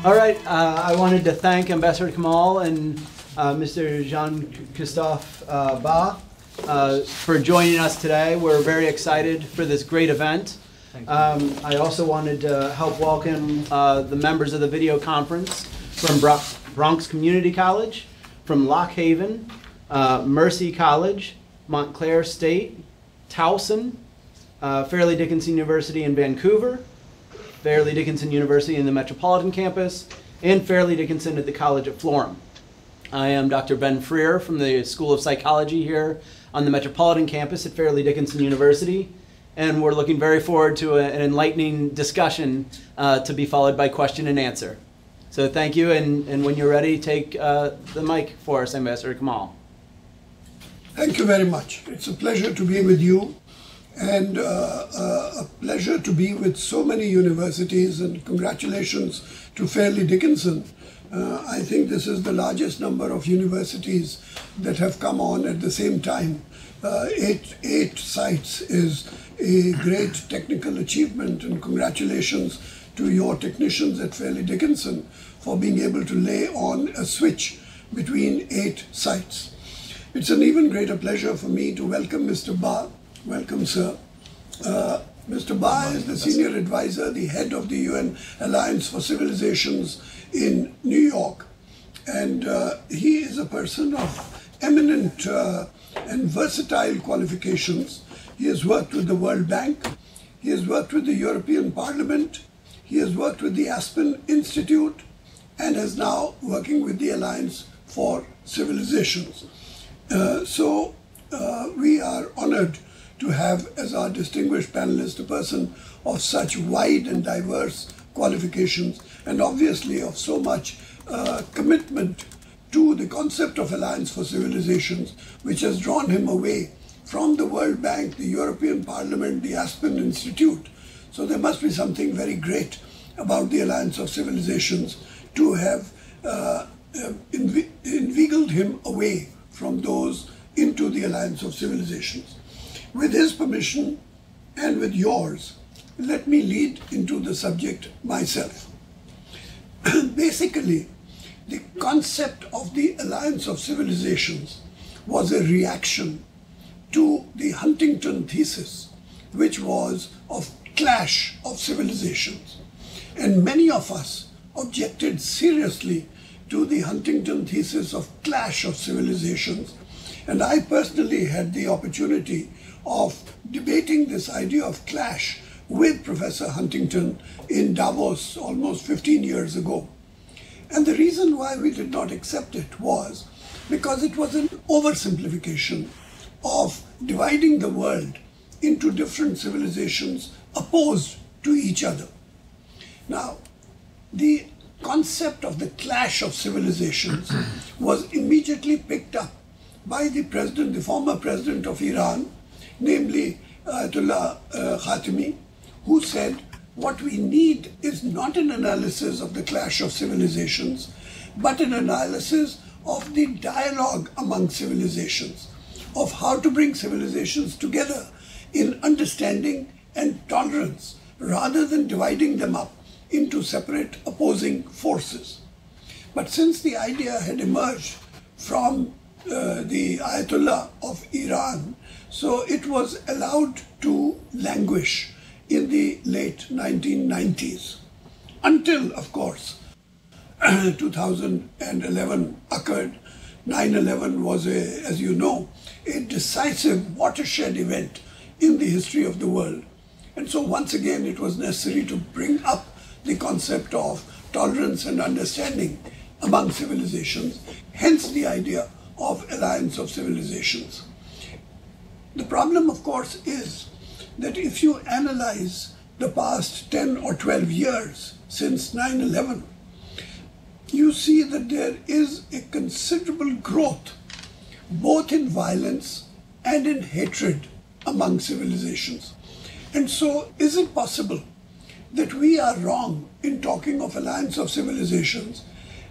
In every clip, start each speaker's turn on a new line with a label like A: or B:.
A: All right, I wanted to thank Ambassador Kamal and Mr. Jean-Christophe Ba for joining us today. We're very excited for this great event. I also wanted to help welcome the members of the video conference from Bronx Community College, from Lock Haven, Mercy College, Montclair State, Towson, Fairleigh Dickinson University in Vancouver, Fairleigh Dickinson University in the Metropolitan Campus, and Fairleigh Dickinson at the College at Florham. I am Dr. Ben Freer from the School of Psychology here on the Metropolitan Campus at Fairleigh Dickinson University, and we're looking very forward to an enlightening discussion to be followed by question and answer. So thank you, and when you're ready, take the mic for us, Ambassador Kamal.
B: Thank you very much. It's a pleasure to be with you, and a pleasure to be with so many universities, and congratulations to Fairleigh Dickinson. I think this is the largest number of universities that have come on at the same time. Eight sites is a great technical achievement, and congratulations to your technicians at Fairleigh Dickinson for being able to lay on a switch between 8 sites. It's an even greater pleasure for me to welcome Mr. Ba. Welcome, sir. Mr. Ba is the senior advisor, the head of the UN Alliance for Civilizations in New York. And he is a person of eminent and versatile qualifications. He has worked with the World Bank. He has worked with the European Parliament. He has worked with the Aspen Institute and is now working with the Alliance for Civilizations. We are honored to have as our distinguished panelist a person of such wide and diverse qualifications, and obviously of so much commitment to the concept of Alliance for Civilizations, which has drawn him away from the World Bank, the European Parliament, the Aspen Institute. So there must be something very great about the Alliance of Civilizations to have inveigled him away from those into the Alliance of Civilizations. With his permission and with yours, let me lead into the subject myself. Basically, the concept of the Alliance of Civilizations was a reaction to the Huntington thesis, which was of clash of civilizations. And many of us objected seriously to the Huntington thesis of clash of civilizations. And I personally had the opportunity of debating this idea of clash with Professor Huntington in Davos almost 15 years ago. And the reason why we did not accept it was because it was an oversimplification of dividing the world into different civilizations opposed to each other. Now, the concept of the clash of civilizations was immediately picked up by the former president of Iran, namely Ayatollah Khatami, who said, what we need is not an analysis of the clash of civilizations, but an analysis of the dialogue among civilizations, of how to bring civilizations together in understanding and tolerance, rather than dividing them up into separate opposing forces. But since the idea had emerged from the Ayatollah of Iran, so it was allowed to languish in the late 1990s, until, of course, 2011 occurred. 9/11 was, as you know, a decisive watershed event in the history of the world. And so once again, it was necessary to bring up the concept of tolerance and understanding among civilizations, hence the idea of Alliance of Civilizations. The problem, of course, is that if you analyze the past 10 or 12 years since 9/11, you see that there is a considerable growth both in violence and in hatred among civilizations. And so, is it possible that we are wrong in talking of Alliance of Civilizations,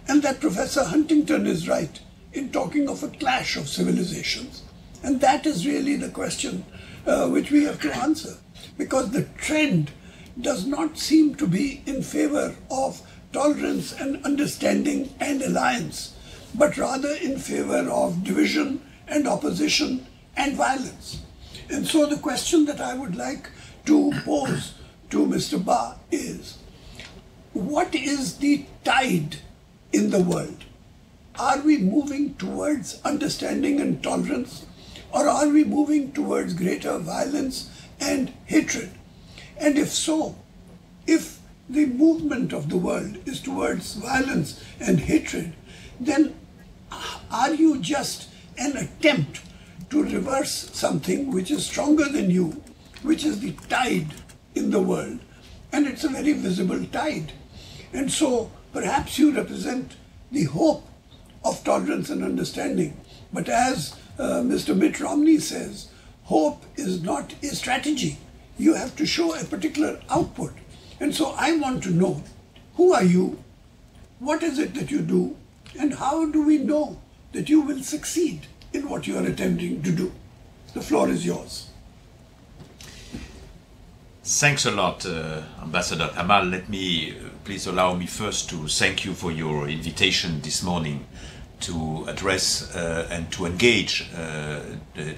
B: and that Professor Huntington is right in talking of a clash of civilizations? And that is really the question which we have to answer, because the trend does not seem to be in favor of tolerance and understanding and alliance, but rather in favor of division and opposition and violence. And so the question that I would like to pose to Mr. Ba is, what is the tide in the world? Are we moving towards understanding and tolerance, or are we moving towards greater violence and hatred? And if so, if the movement of the world is towards violence and hatred, then are you just an attempt to reverse something which is stronger than you, which is the tide in the world? And it's a very visible tide. And so perhaps you represent the hope of tolerance and understanding. But as Mr. Mitt Romney says, hope is not a strategy. You have to show a particular output. And so I want to know, who are you? What is it that you do? And how do we know that you will succeed in what you are attempting to do? The floor is yours.
C: Thanks a lot, Ambassador Kamal. Let me, please allow me first to thank you for your invitation this morning to address and to engage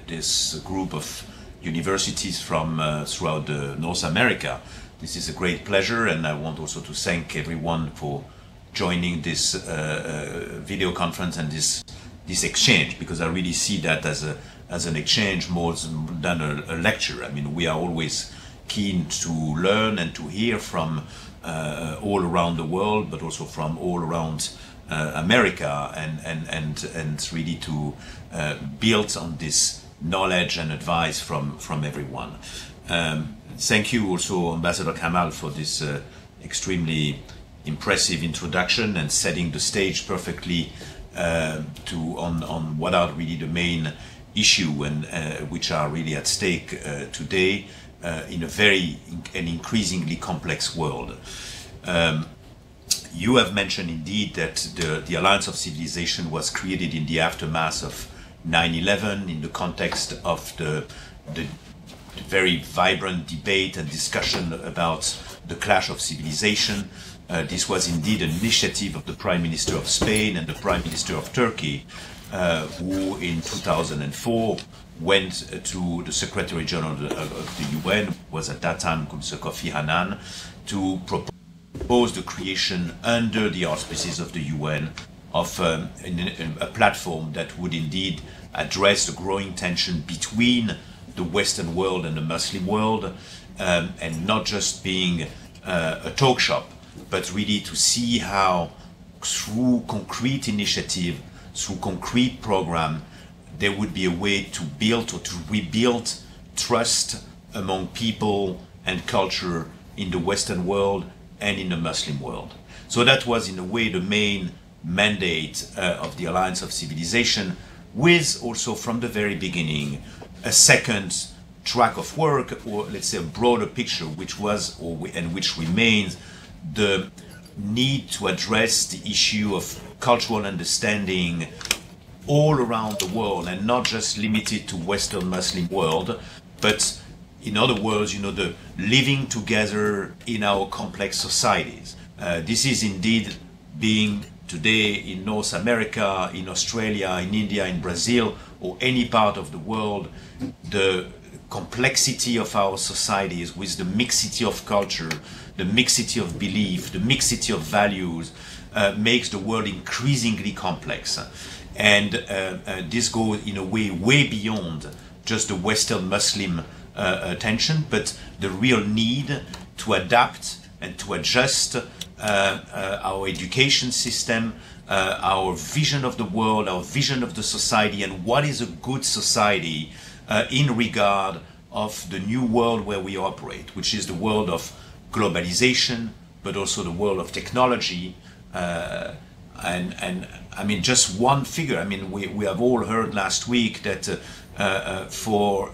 C: this group of universities from throughout North America. This is a great pleasure, and I want also to thank everyone for joining this video conference and this exchange, because I really see that as an exchange more than a lecture. I mean, we are always keen to learn and to hear from all around the world, but also from all around America, and really to build on this knowledge and advice from everyone. Thank you also, Ambassador Kamal, for this extremely impressive introduction and setting the stage perfectly on what are really the main issue and which are really at stake today in a very and increasingly complex world. You have mentioned indeed that the Alliance of Civilization was created in the aftermath of 9/11 in the context of the very vibrant debate and discussion about the clash of civilization. This was indeed an initiative of the Prime Minister of Spain and the Prime Minister of Turkey, who in 2004 went to the Secretary General of the UN, was at that time Mr. Kofi Annan, to propose the creation under the auspices of the UN of a platform that would indeed address the growing tension between the Western world and the Muslim world, and not just being a talk shop, but really to see how through concrete initiative, through concrete program, there would be a way to build or to rebuild trust among people and culture in the Western world and in the Muslim world. So that was in a way the main mandate of the Alliance of Civilization, with also from the very beginning a second track of work, or let's say a broader picture, which was and which remains the need to address the issue of cultural understanding all around the world, and not just limited to Western Muslim world, but in other words, the living together in our complex societies. This is indeed being today in North America, in Australia, in India, in Brazil, or any part of the world, the complexity of our societies with the mixity of culture, the mixity of belief, the mixity of values, makes the world increasingly complex. And this goes in a way beyond just the Western Muslim tension, but the real need to adapt and to adjust our education system, our vision of the world, our vision of the society, and what is a good society in regard of the new world where we operate, which is the world of globalization, but also the world of technology. And I mean, just one figure. I mean, we have all heard last week that for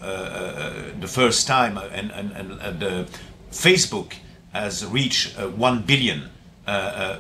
C: the first time, and the Facebook has reached 1 billion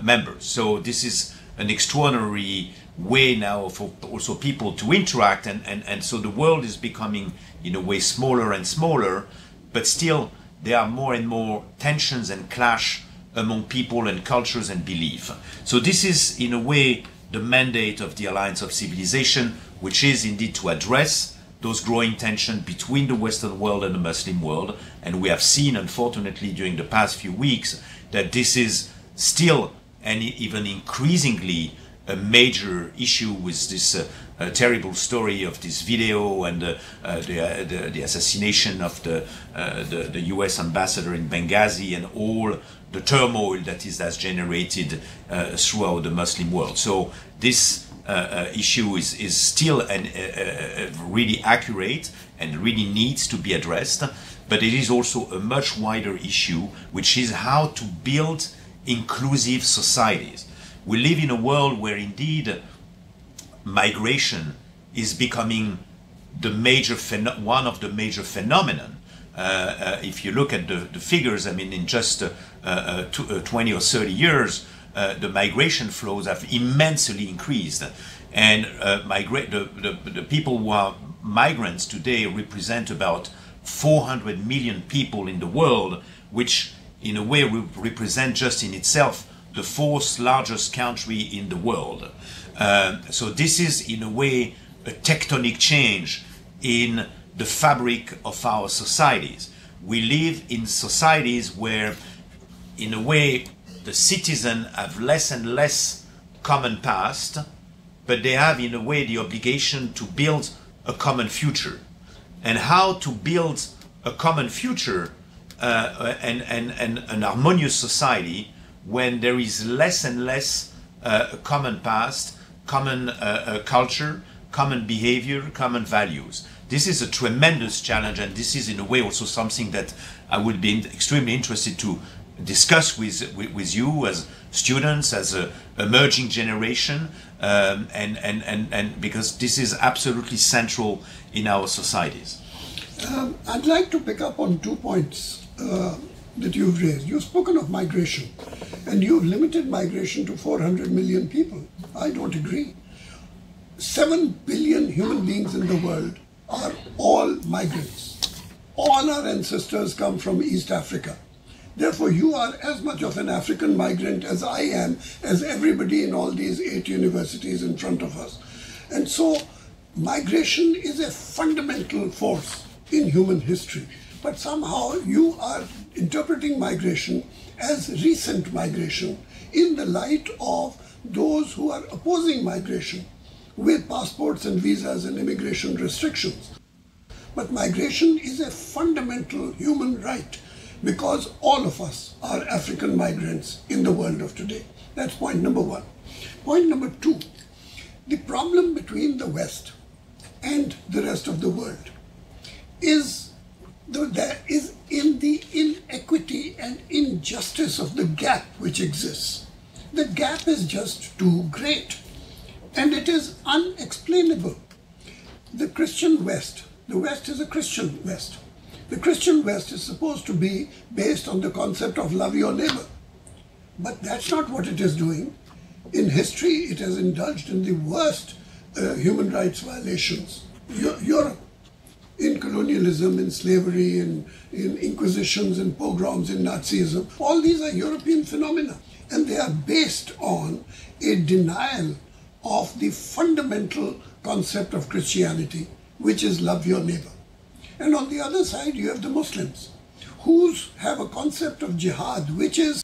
C: members. So this is an extraordinary way now for also people to interact, and so the world is becoming in a way smaller and smaller, but still there are more and more tensions and clash among people and cultures and belief. So this is, in a way, the mandate of the Alliance of Civilization, which is indeed to address those growing tensions between the Western world and the Muslim world. And we have seen, unfortunately, during the past few weeks, that this is still and even increasingly a major issue with this terrible story of this video and the assassination of the US ambassador in Benghazi and all the turmoil that it has generated throughout the Muslim world. So this issue is still really accurate and really needs to be addressed, but it is also a much wider issue, which is how to build inclusive societies. We live in a world where indeed migration is becoming the major one of the major phenomenon. If you look at the figures, I mean, in just 20 or 30 years, the migration flows have immensely increased, and the people who are migrants today represent about 400 million people in the world, which in a way represent just in itself the fourth largest country in the world. So this is in a way a tectonic change in the fabric of our societies. We live in societies where, in a way, the citizens have less and less common past, but they have, in a way, the obligation to build a common future. And how to build a common future and an harmonious society when there is less and less common past, common culture, common behavior, common values. This is a tremendous challenge, and this is in a way also something that I would be extremely interested to discuss with you as students, as an emerging generation, and because this is absolutely central in our societies.
B: I'd like to pick up on 2 points that you've raised. You've spoken of migration, and you've limited migration to 400 million people. I don't agree. 7 billion human beings in the world are all migrants. All our ancestors come from East Africa. Therefore, you are as much of an African migrant as I am, as everybody in all these 8 universities in front of us. And so, migration is a fundamental force in human history. But somehow you are interpreting migration as recent migration in the light of those who are opposing migration with passports and visas and immigration restrictions. But migration is a fundamental human right because all of us are African migrants in the world of today. That's point number 1. Point number 2, the problem between the West and the rest of the world is in the inequity and injustice of the gap which exists. The gap is just too great, and it is unexplainable. The Christian West, the West is a Christian West. The Christian West is supposed to be based on the concept of love your neighbor. But that's not what it is doing. In history, it has indulged in the worst human rights violations. Europe, in colonialism, in slavery, in inquisitions, in pogroms, in Nazism, all these are European phenomena. And they are based on a denial of the fundamental concept of Christianity, which is love your neighbor. And on the other side, you have the Muslims, who have a concept of jihad, which is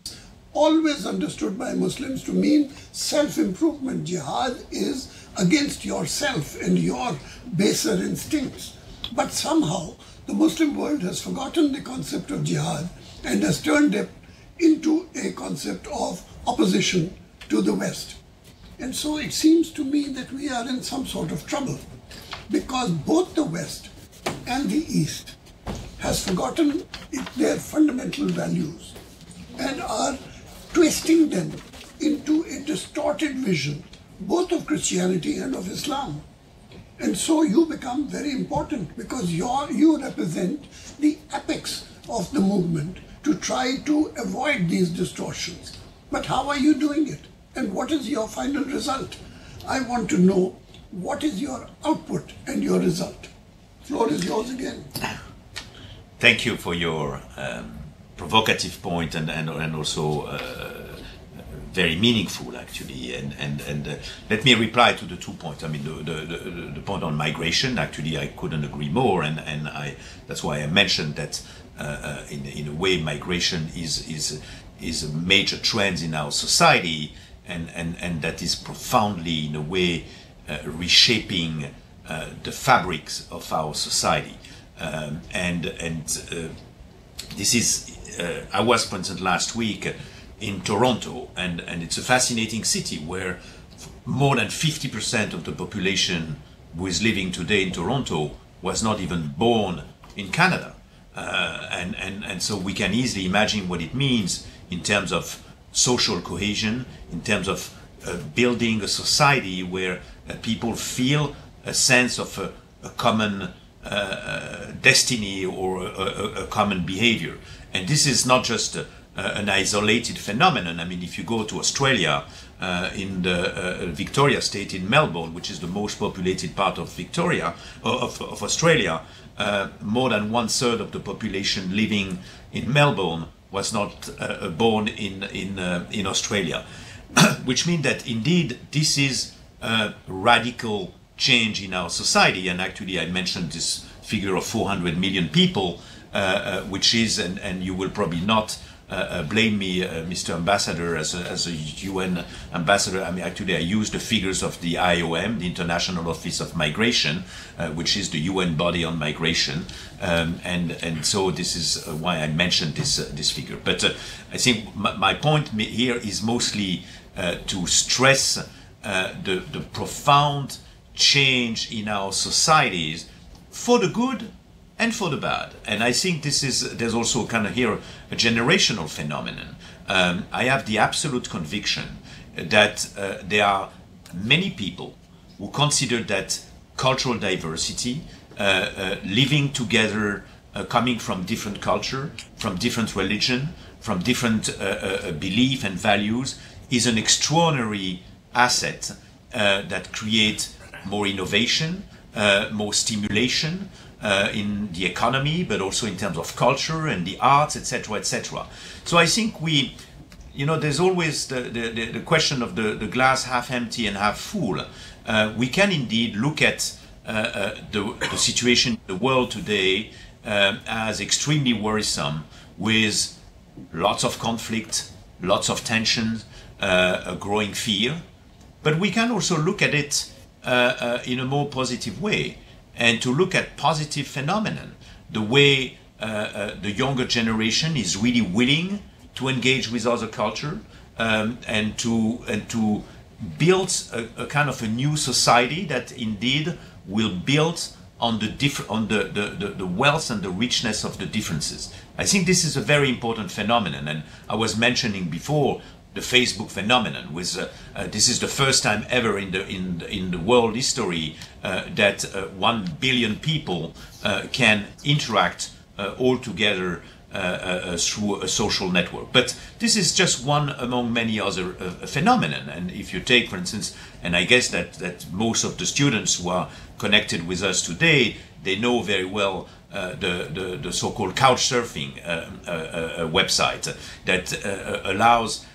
B: always understood by Muslims to mean self-improvement. Jihad is against yourself and your baser instincts. But somehow, the Muslim world has forgotten the concept of jihad and has turned it into a concept of opposition to the West. And so it seems to me that we are in some sort of trouble because both the West and the East has forgotten their fundamental values and are twisting them into a distorted vision, both of Christianity and of Islam. And so you become very important because you represent the apex of the movement to try to avoid these distortions. But how are you doing it? And what is your final result? I want to know what is your output and your result. Floor is yours again.
C: Thank you for your provocative point and also very meaningful, actually. And let me reply to the 2 points. I mean, the point on migration, actually, I couldn't agree more, and that's why I mentioned that in a way migration is a major trend in our society, and that is profoundly, in a way, reshaping the fabrics of our society. This is, I was, for instance, last week in Toronto, and it's a fascinating city where more than 50% of the population who is living today in Toronto was not even born in Canada. And so we can easily imagine what it means in terms of social cohesion, in terms of building a society where people feel a sense of a common destiny or a common behavior. And this is not just an isolated phenomenon. I mean, if you go to Australia, in the Victoria state in Melbourne, which is the most populated part of Victoria, of Australia, more than 1/3 of the population living in Melbourne was not born in Australia, which means that indeed this is a radical change in our society. And actually I mentioned this figure of 400 million people, which is, and you will probably not blame me, Mr. Ambassador, as a UN ambassador. I mean, actually, I use the figures of the IOM, the International Office of Migration, which is the UN body on migration, and so this is why I mentioned this figure. But I think my point here is mostly to stress the profound change in our societies for the good and for the bad. And I think there's also kind of here a generational phenomenon. I have the absolute conviction that there are many people who consider that cultural diversity, living together, coming from different culture, from different religion, from different belief and values, is an extraordinary asset that creates more innovation, more stimulation, in the economy, but also in terms of culture and the arts, etc., etc. So I think there's always the question of the glass half empty and half full. We can indeed look at the situation in the world today as extremely worrisome, with lots of conflict, lots of tension, a growing fear. But we can also look at it in a more positive way, and to look at positive phenomenon, the way the younger generation is really willing to engage with other culture, and to build a kind of a new society that indeed will build on the wealth and the richness of the differences. I think this is a very important phenomenon, and I was mentioning before the Facebook phenomenon. With this is the first time ever in the world history that 1 billion people can interact all together through a social network. But this is just one among many other phenomenon. And if you take, for instance, and I guess that most of the students who are connected with us today, they know very well the so-called couchsurfing website that allows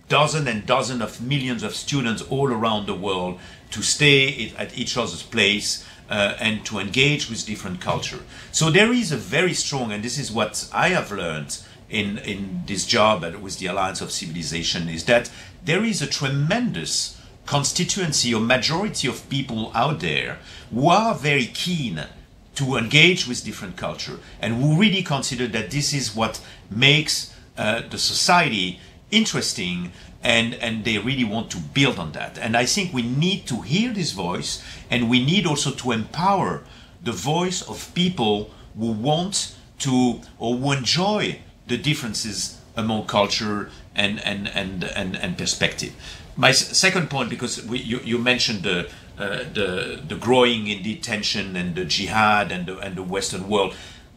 C: dozens and dozens of millions of students all around the world to stay at each other's place and to engage with different culture. So there is a very strong, and this is what I have learned in this job with the Alliance of Civilization, is that there is a tremendous constituency or majority of people out there who are very keen to engage with different culture, and who really consider that this is what makes the society interesting, and they really want to build on that. And I think we need to hear this voice, and we need also to empower the voice of people who want to, or who enjoy the differences among culture and perspective. My second point, because you mentioned the growing indeed tension and the jihad and the Western world.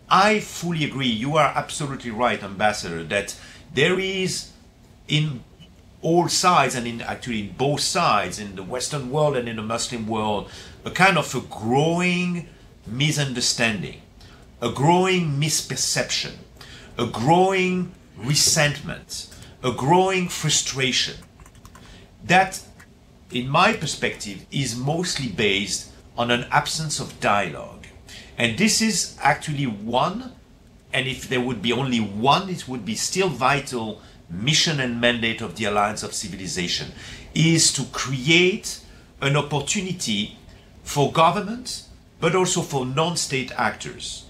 C: I fully agree. You are absolutely right, Ambassador, that there is in all sides, and actually in both sides, in the Western world and in the Muslim world, a kind of a growing misunderstanding, a growing misperception, a growing resentment, a growing frustration that, in my perspective, is mostly based on an absence of dialogue. And this is actually one, and if there would be only one, it would be still vital mission and mandate of the Alliance of Civilization, is to create an opportunity for governments, but also for non-state actors,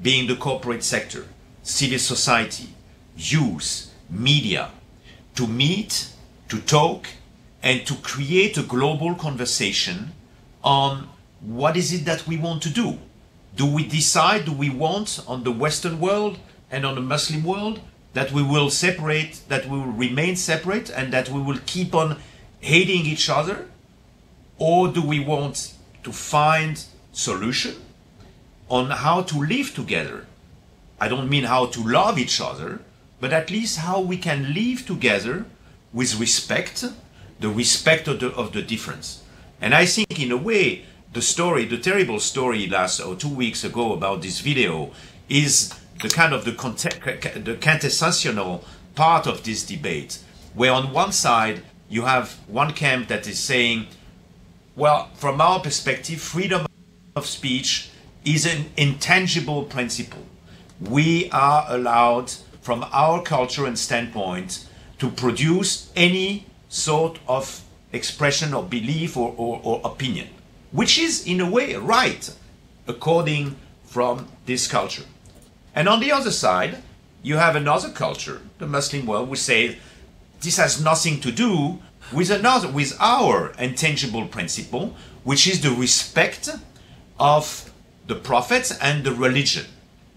C: being the corporate sector, civil society, youth, media, to meet, to talk, and to create a global conversation on what is it that we want to do. Do we decide, do we want on the Western world and on the Muslim world that we will separate, that we will remain separate and that we will keep on hating each other? Or do we want to find solution on how to live together? I don't mean how to love each other, but at least how we can live together with respect, the respect of the difference. And I think in a way, the story, the terrible story last 2 weeks ago about this video is the kind of the quintessential part of this debate, where on one side you have one camp that is saying, well, from our perspective, freedom of speech is an intangible principle. We are allowed, from our culture and standpoint, to produce any sort of expression or belief or opinion, which is in a way right, according from this culture. And on the other side, you have another culture, the Muslim world, which say this has nothing to do with our intangible principle, which is the respect of the prophets and the religion.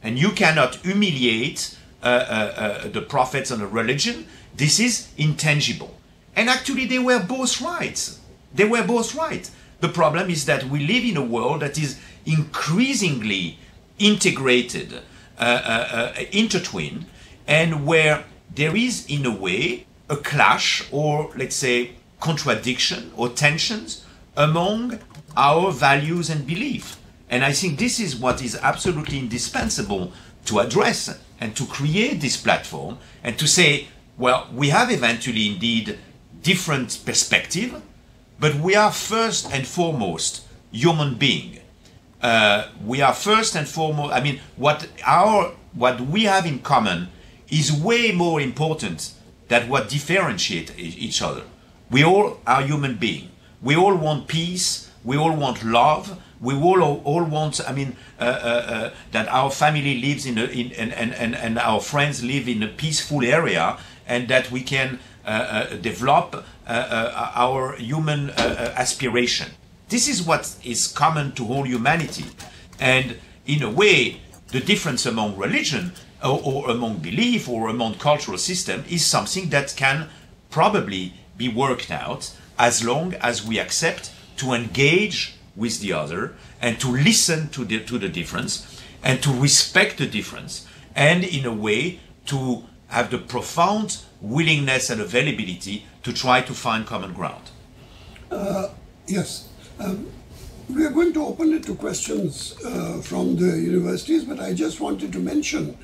C: And you cannot humiliate the prophets and the religion. This is intangible. And actually they were both right. They were both right. The problem is that we live in a world that is increasingly integrated, intertwined, and where there is in a way a clash or let's say contradiction or tensions among our values and belief. And I think this is what is absolutely indispensable to address and to create this platform and to say, well, we have eventually indeed different perspective, but we are first and foremost human being. We are first and foremost, I mean, what we have in common is way more important than what differentiates each other. We all are human beings. We all want peace. We all want love. We all want, I mean, that our family lives and our friends live in a peaceful area, and that we can develop our human aspiration. This is what is common to all humanity. And in a way, the difference among religion or among belief or among cultural system is something that can probably be worked out as long as we accept to engage with the other and to listen to the difference and to respect the difference, and in a way to have the profound willingness and availability to try to find common ground.
B: Yes. We are going to open it to questions from the universities, but I just wanted to mention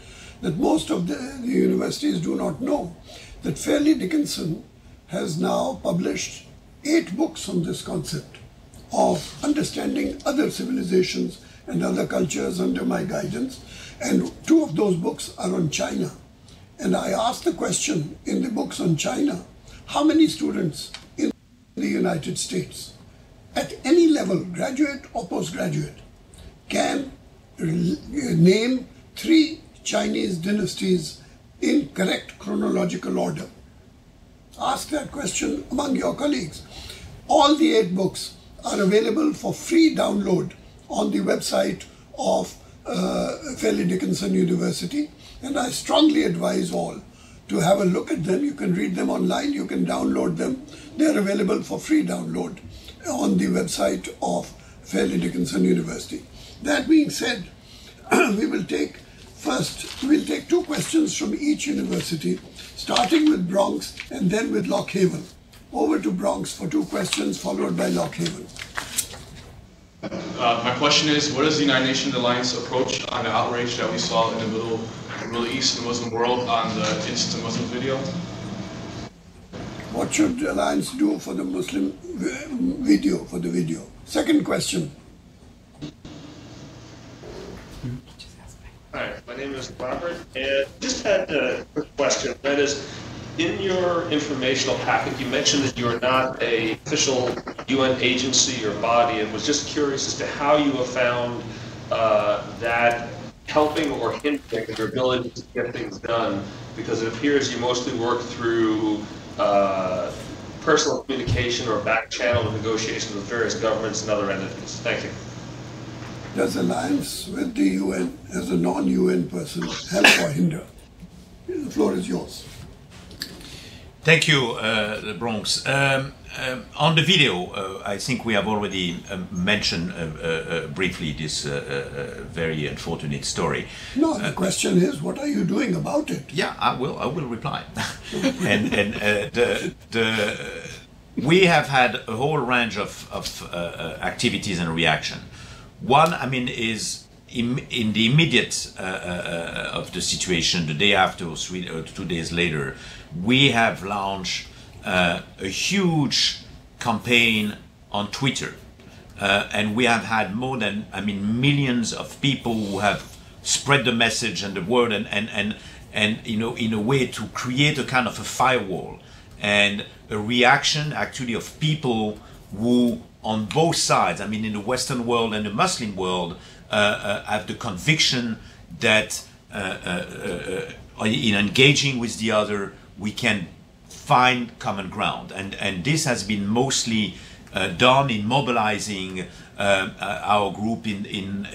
B: that most of the universities do not know that Fairleigh Dickinson has now published 8 books on this concept of understanding other civilizations and other cultures under my guidance, and 2 of those books are on China. And I asked the question in the books on China, how many students in the United States at any level, graduate or postgraduate, can name 3 Chinese dynasties in correct chronological order? Ask that question among your colleagues. All the 8 books are available for free download on the website of Fairleigh Dickinson University, and I strongly advise all to have a look at them. You can read them online, you can download them. They are available for free download on the website of Fairleigh Dickinson University. That being said, we'll take 2 questions from each university, starting with Bronx and then with Lock Haven. Over to Bronx for 2 questions, followed by Lock Haven.
D: My question is, what is the United Nations Alliance approach on the outrage that we saw in the Middle Middle East and the Muslim world on the It's a Muslim video?
B: What should the Alliance do for the Muslim video, for the video? Second question.
E: Hi, my name is Robert, and just had a quick question. That is, in your informational packet, you mentioned that you are not an official UN agency or body, and was just curious as to how you have found that helping or hindering your ability to get things done, because it appears you mostly work through personal communication or back-channel negotiations with various governments and other entities. Thank you.
B: Does Alliance with the UN as a non-UN person help or hinder? The floor is yours.
C: Thank you, the Bronx. On the video, I think we have already mentioned briefly this very unfortunate story.
B: No, the question is, what are you doing about it?
C: Yeah, I will reply. We have had a whole range of activities and reaction. One, I mean, is in the immediate of the situation, the day after or 2 days later, we have launched a huge campaign on Twitter, and we have had more than, I mean, millions of people who have spread the message and the word, and you know, in a way to create a kind of a firewall and a reaction actually of people who on both sides, I mean in the Western world and the Muslim world, have the conviction that in engaging with the other we can find common ground, and this has been mostly done in mobilizing our group in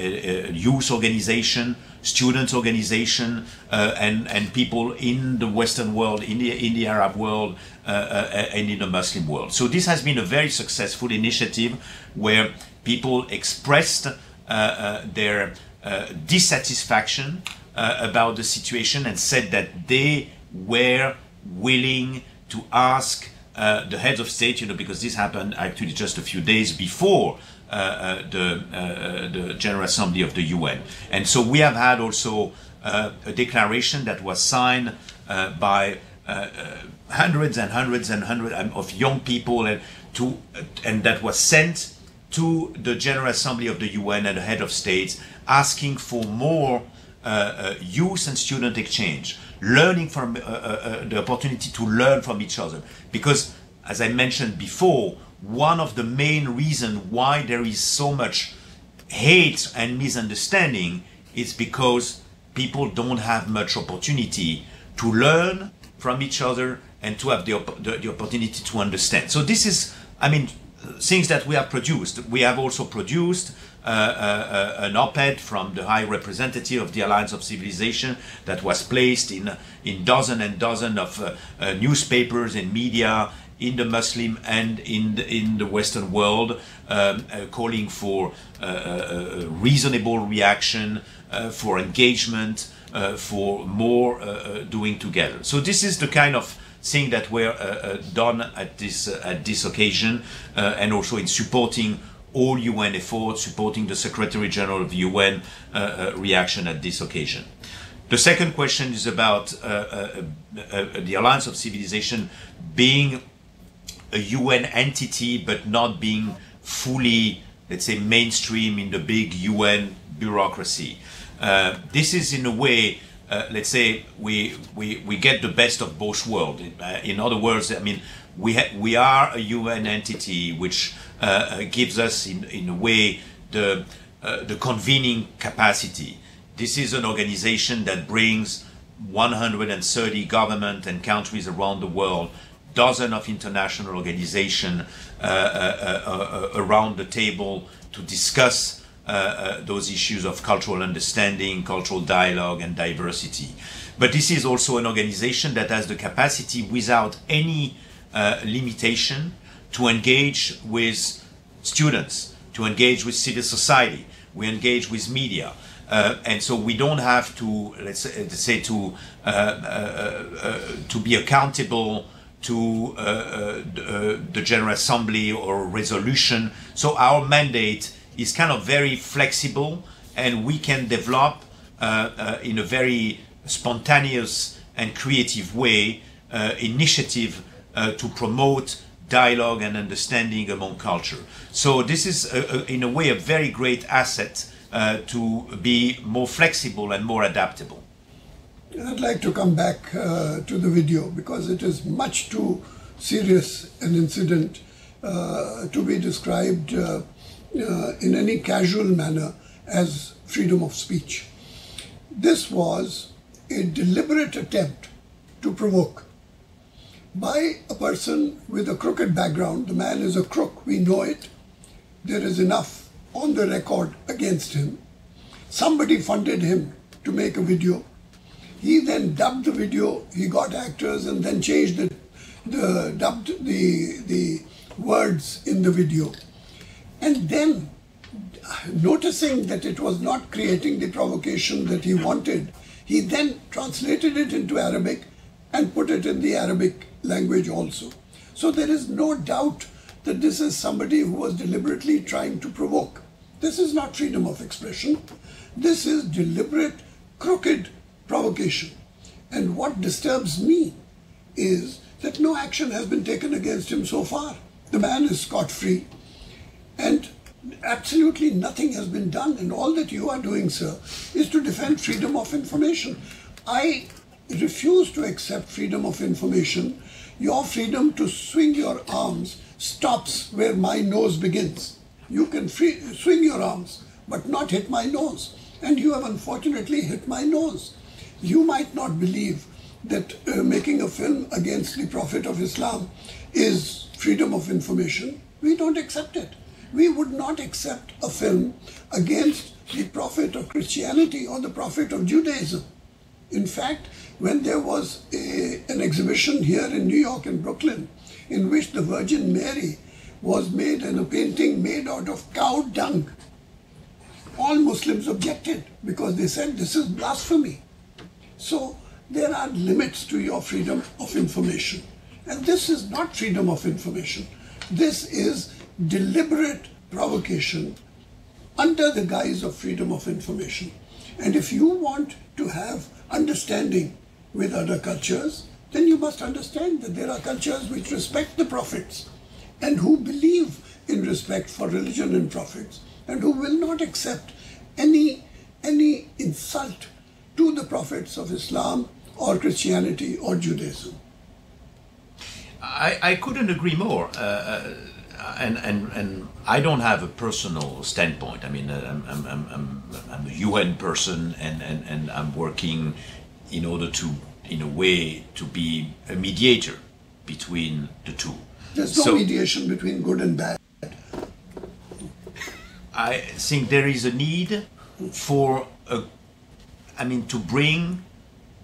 C: youth organization, students organization, and people in the Western world, in the Arab world, and in the Muslim world. So this has been a very successful initiative where people expressed their dissatisfaction about the situation and said that they were willing to ask the heads of state, you know, because this happened actually just a few days before the General Assembly of the UN. And so we have had also a declaration that was signed by hundreds and hundreds and hundreds of young people, and that was sent to the General Assembly of the UN and the head of states, asking for more youth and student exchange, learning from the opportunity to learn from each other. Because, as I mentioned before, one of the main reasons why there is so much hate and misunderstanding is because people don't have much opportunity to learn from each other and to have the opportunity to understand. So this is, I mean, things that we have produced. We have also produced an op-ed from the High Representative of the Alliance of Civilization that was placed in dozens and dozens of newspapers and media in the Muslim and in the Western world, calling for reasonable reaction, for engagement, for more doing together. So this is the kind of thing that were done at this occasion, and also in supporting all UN efforts, supporting the Secretary General of the UN reaction at this occasion. The second question is about the Alliance of Civilization being a UN entity but not being fully, let's say, mainstream in the big UN bureaucracy. This is in a way, let's say, we get the best of both worlds. In other words, I mean, we are a UN entity which gives us in a way the convening capacity. This is an organization that brings 130 governments and countries around the world, dozens of international organizations around the table to discuss those issues of cultural understanding, cultural dialogue, and diversity. But this is also an organization that has the capacity, without any limitation, to engage with students, to engage with civil society. We engage with media. And so we don't have to, let's say, to be accountable to the General Assembly or resolution. So our mandate is kind of very flexible, and we can develop in a very spontaneous and creative way initiative to promote dialogue and understanding among culture. So this is, in a way, a very great asset to be more flexible and more adaptable.
B: I'd like to come back to the video because it is much too serious an incident to be described in any casual manner as freedom of speech. This was a deliberate attempt to provoke by a person with a crooked background. The man is a crook, we know it. There is enough on the record against him. Somebody funded him to make a video. He then dubbed the video, he got actors and then changed dubbed the words in the video. And then, noticing that it was not creating the provocation that he wanted, he then translated it into Arabic and put it in the Arabic language also. So there is no doubt that this is somebody who was deliberately trying to provoke. This is not freedom of expression. This is deliberate, crooked provocation. And what disturbs me is that no action has been taken against him so far. The man is scot-free and absolutely nothing has been done. And all that you are doing, sir, is to defend freedom of information. I refuse to accept freedom of information. Your freedom to swing your arms stops where my nose begins. You can swing your arms, but not hit my nose. And you have unfortunately hit my nose. You might not believe that making a film against the Prophet of Islam is freedom of information. We don't accept it. We would not accept a film against the Prophet of Christianity or the Prophet of Judaism. In fact, when there was an exhibition here in New York and Brooklyn in which the Virgin Mary was made in a painting made out of cow dung, all Muslims objected because they said this is blasphemy. So there are limits to your freedom of information. And this is not freedom of information. This is deliberate provocation under the guise of freedom of information. And if you want to have understanding with other cultures, then you must understand that there are cultures which respect the prophets and who believe in respect for religion and prophets and who will not accept any insult to the prophets of Islam or Christianity or Judaism.
C: I couldn't agree more. And I don't have a personal standpoint. I mean, I'm a UN person, and I'm working in order to, in a way, to be a mediator between the two.
B: There's no mediation between good and bad.
C: I think there is a need for to bring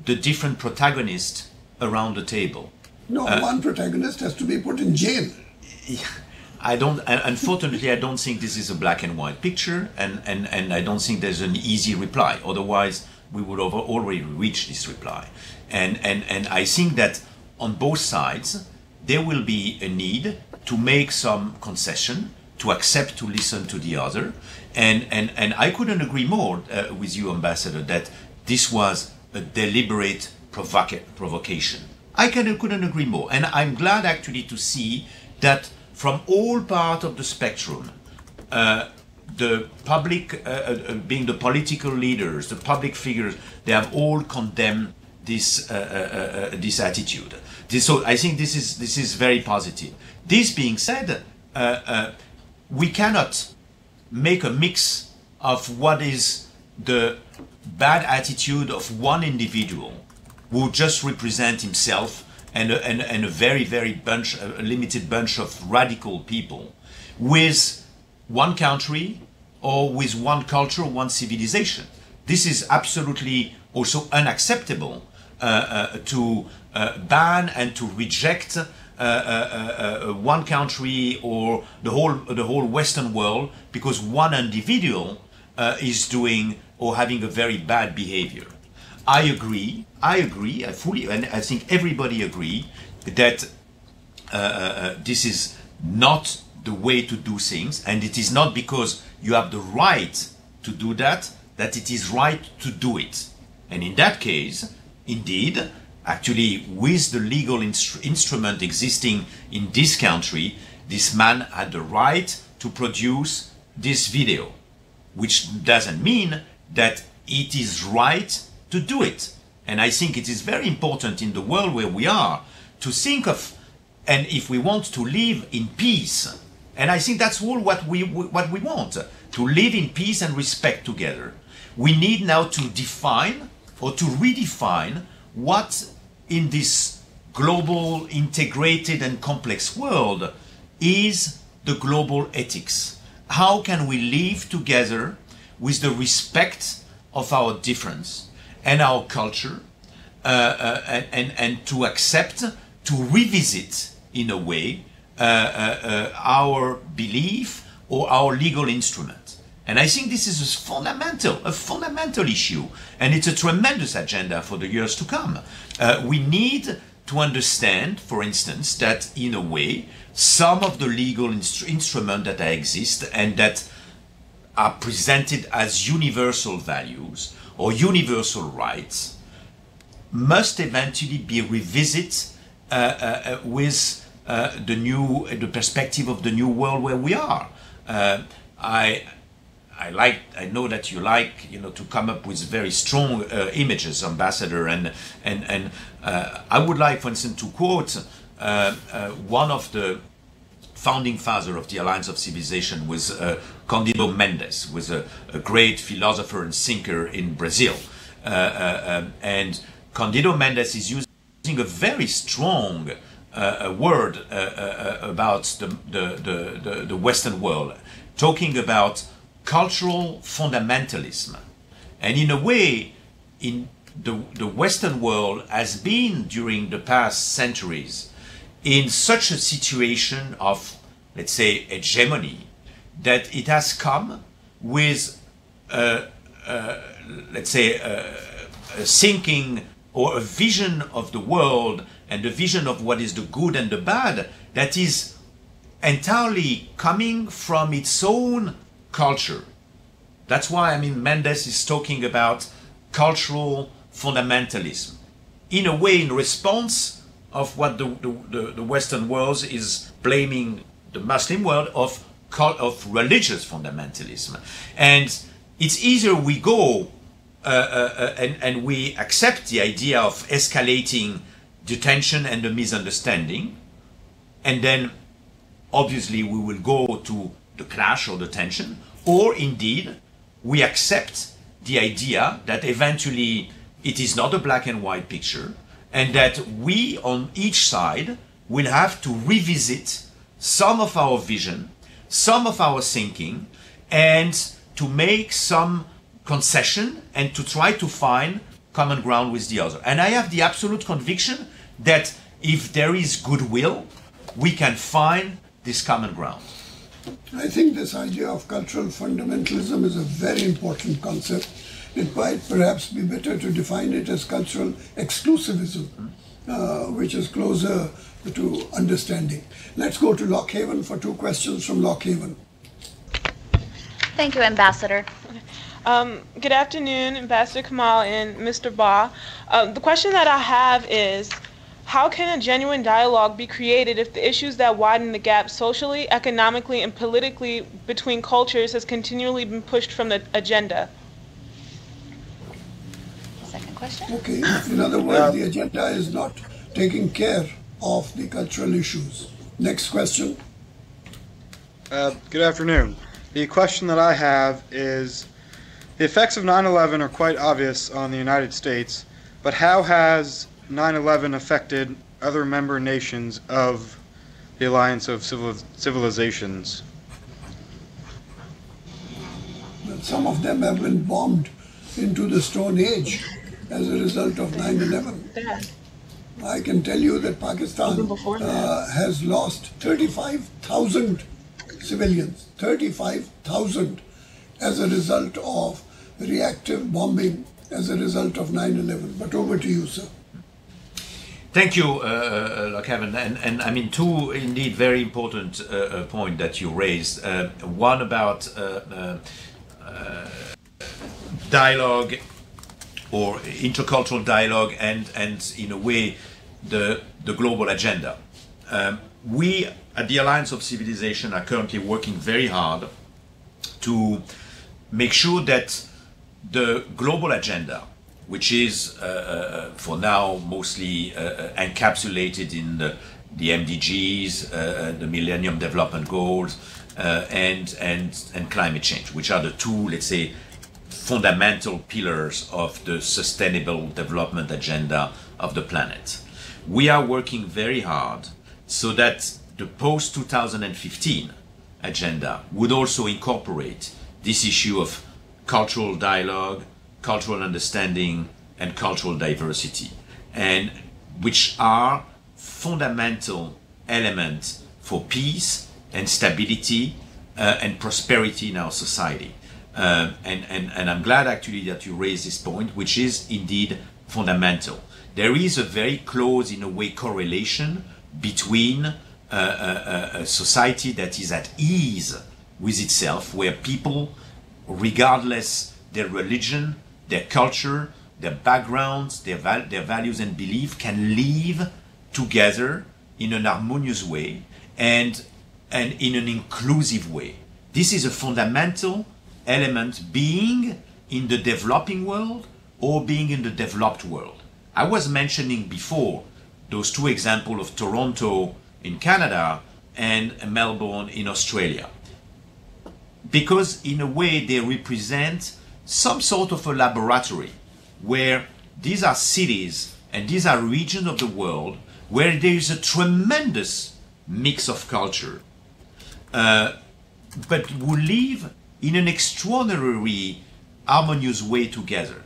C: the different protagonists around the table.
B: No, one protagonist has to be put in jail.
C: Unfortunately, I don't think this is a black and white picture, and I don't think there's an easy reply. Otherwise, we would have already reached this reply. And I think that on both sides, there will be a need to make some concession, to accept to listen to the other. And I couldn't agree more with you, Ambassador, that this was a deliberate provocation. I couldn't agree more. And I'm glad actually to see that from all parts of the spectrum, the public, being the political leaders, the public figures, they have all condemned this attitude. So I think this is very positive. This being said, we cannot make a mix of what is the bad attitude of one individual who just represents himself and a very limited bunch of radical people with one country or with one culture, one civilization. This is absolutely also unacceptable to ban and to reject one country or the whole Western world because one individual is doing or having a very bad behavior. I agree, I fully, and I think everybody agree that this is not the way to do things, and it is not because you have the right to do that, that it is right to do it. And in that case, indeed, actually, with the legal instrument existing in this country, this man had the right to produce this video, which doesn't mean that it is right to do it. And I think it is very important in the world where we are to think of, and if we want to live in peace, and I think that's all what we want, to live in peace and respect together. We need now to define or to redefine what in this global, integrated and complex world is the global ethics. How can we live together with the respect of our difference and our culture, and to accept, to revisit in a way our belief or our legal instrument. And I think this is a fundamental issue, and it's a tremendous agenda for the years to come. We need to understand, for instance, that in a way, some of the legal instruments that exist and that are presented as universal values or universal rights must eventually be revisited with the perspective of the new world where we are. I know that you like, to come up with very strong images, Ambassador, and I would like, for instance, to quote one of the founding father of the Alliance of Civilization was Cândido Mendes, was a great philosopher and thinker in Brazil. And Cândido Mendes is using a very strong word about the Western world, talking about cultural fundamentalism. And in a way, in the Western world has been, during the past centuries, in such a situation of, let's say, hegemony, that it has come with, let's say, a thinking or a vision of the world and a vision of what is the good and the bad that is entirely coming from its own culture. That's why, Mendes is talking about cultural fundamentalism, in a way in response of what the Western world is blaming the Muslim world of religious fundamentalism. And it's either we go and we accept the idea of escalating the tension and the misunderstanding, and then obviously we will go to the clash or the tension, or indeed we accept the idea that eventually it is not a black and white picture, and that we on each side will have to revisit some of our vision, some of our thinking, and to make some concession and to try to find common ground with the other. And I have the absolute conviction that if there is goodwill, we can find this common ground.
B: I think this idea of cultural fundamentalism is a very important concept. It might perhaps be better to define it as cultural exclusivism, which is closer to understanding. Let's go to Lockhaven for 2 questions from Lockhaven.
F: Thank you, Ambassador.
G: Good afternoon, Ambassador Kamal and Mr. Ba. The question that I have is, how can a genuine dialogue be created if the issues that widen the gap socially, economically, and politically between cultures has continually been pushed from the agenda?
F: Second question.
B: Okay, in other words, the agenda is not taking care of the cultural issues. Next question.
H: Good afternoon. The question that I have is, the effects of 9/11 are quite obvious on the United States, but how has 9/11 affected other member nations of the Alliance of Civilizations?
B: Some of them have been bombed into the Stone Age as a result of 9/11. I can tell you that Pakistan has lost 35,000 civilians, 35,000 as a result of reactive bombing as a result of 9/11. But over to you, sir.
C: Thank you, Kevin. And I mean, 2 indeed very important points that you raised. One about dialogue or intercultural dialogue and in a way, the global agenda. We at the Alliance of Civilization are currently working very hard to make sure that the global agenda, which is for now mostly encapsulated in the MDGs, the Millennium Development Goals, and climate change, which are the two, let's say, fundamental pillars of the sustainable development agenda of the planet. We are working very hard so that the post-2015 agenda would also incorporate this issue of cultural dialogue, cultural understanding, and cultural diversity, and which are fundamental elements for peace and stability and prosperity in our society. And I'm glad actually that you raised this point, which is indeed fundamental. There is a very close, in a way, correlation between a society that is at ease with itself, where people, regardless their religion, their culture, their backgrounds, their values and beliefs, can live together in an harmonious way and in an inclusive way. This is a fundamental element, being in the developing world or being in the developed world. I was mentioning before those two examples of Toronto in Canada and Melbourne in Australia, because in a way they represent some sort of a laboratory where these are cities and these are regions of the world where there is a tremendous mix of culture, but who live in an extraordinarily harmonious way together.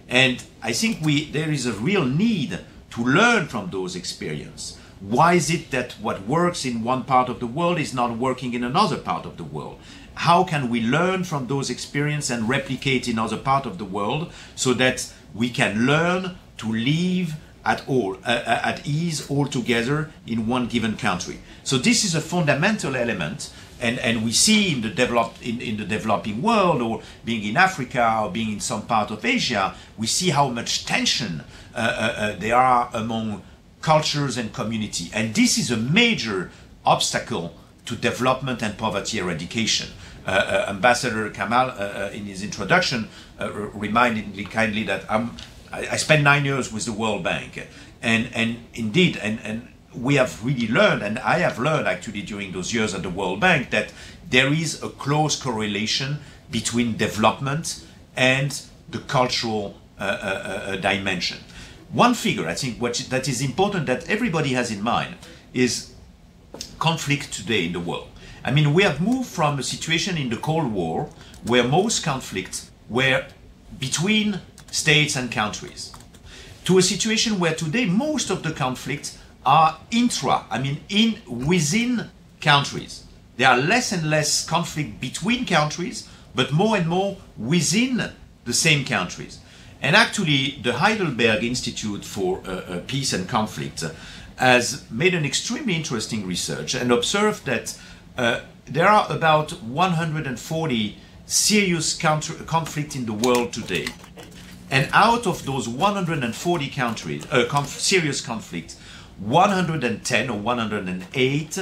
C: And I think there is a real need to learn from those experiences. Why is it that what works in one part of the world is not working in another part of the world? How can we learn from those experiences and replicate in other parts of the world so that we can learn to live at ease all together in one given country? So this is a fundamental element, and we see in the developing world, or being in Africa or being in some part of Asia, we see how much tension there are among cultures and community, and this is a major obstacle to development and poverty eradication. Ambassador Kamal, in his introduction, reminded me kindly that I spent 9 years with the World Bank, and indeed, and we have really learned, and I have learned actually during those years at the World Bank, that there is a close correlation between development and the cultural dimension. One figure, I think, that is important that everybody has in mind is conflict today in the world. I mean, we have moved from a situation in the Cold War where most conflicts were between states and countries to a situation where today most of the conflicts are within countries. There are less and less conflict between countries, but more and more within the same countries. And actually, the Heidelberg Institute for Peace and Conflict has made an extremely interesting research and observed that there are about 140 serious conflicts in the world today. And out of those 140 serious conflicts, 110 or 108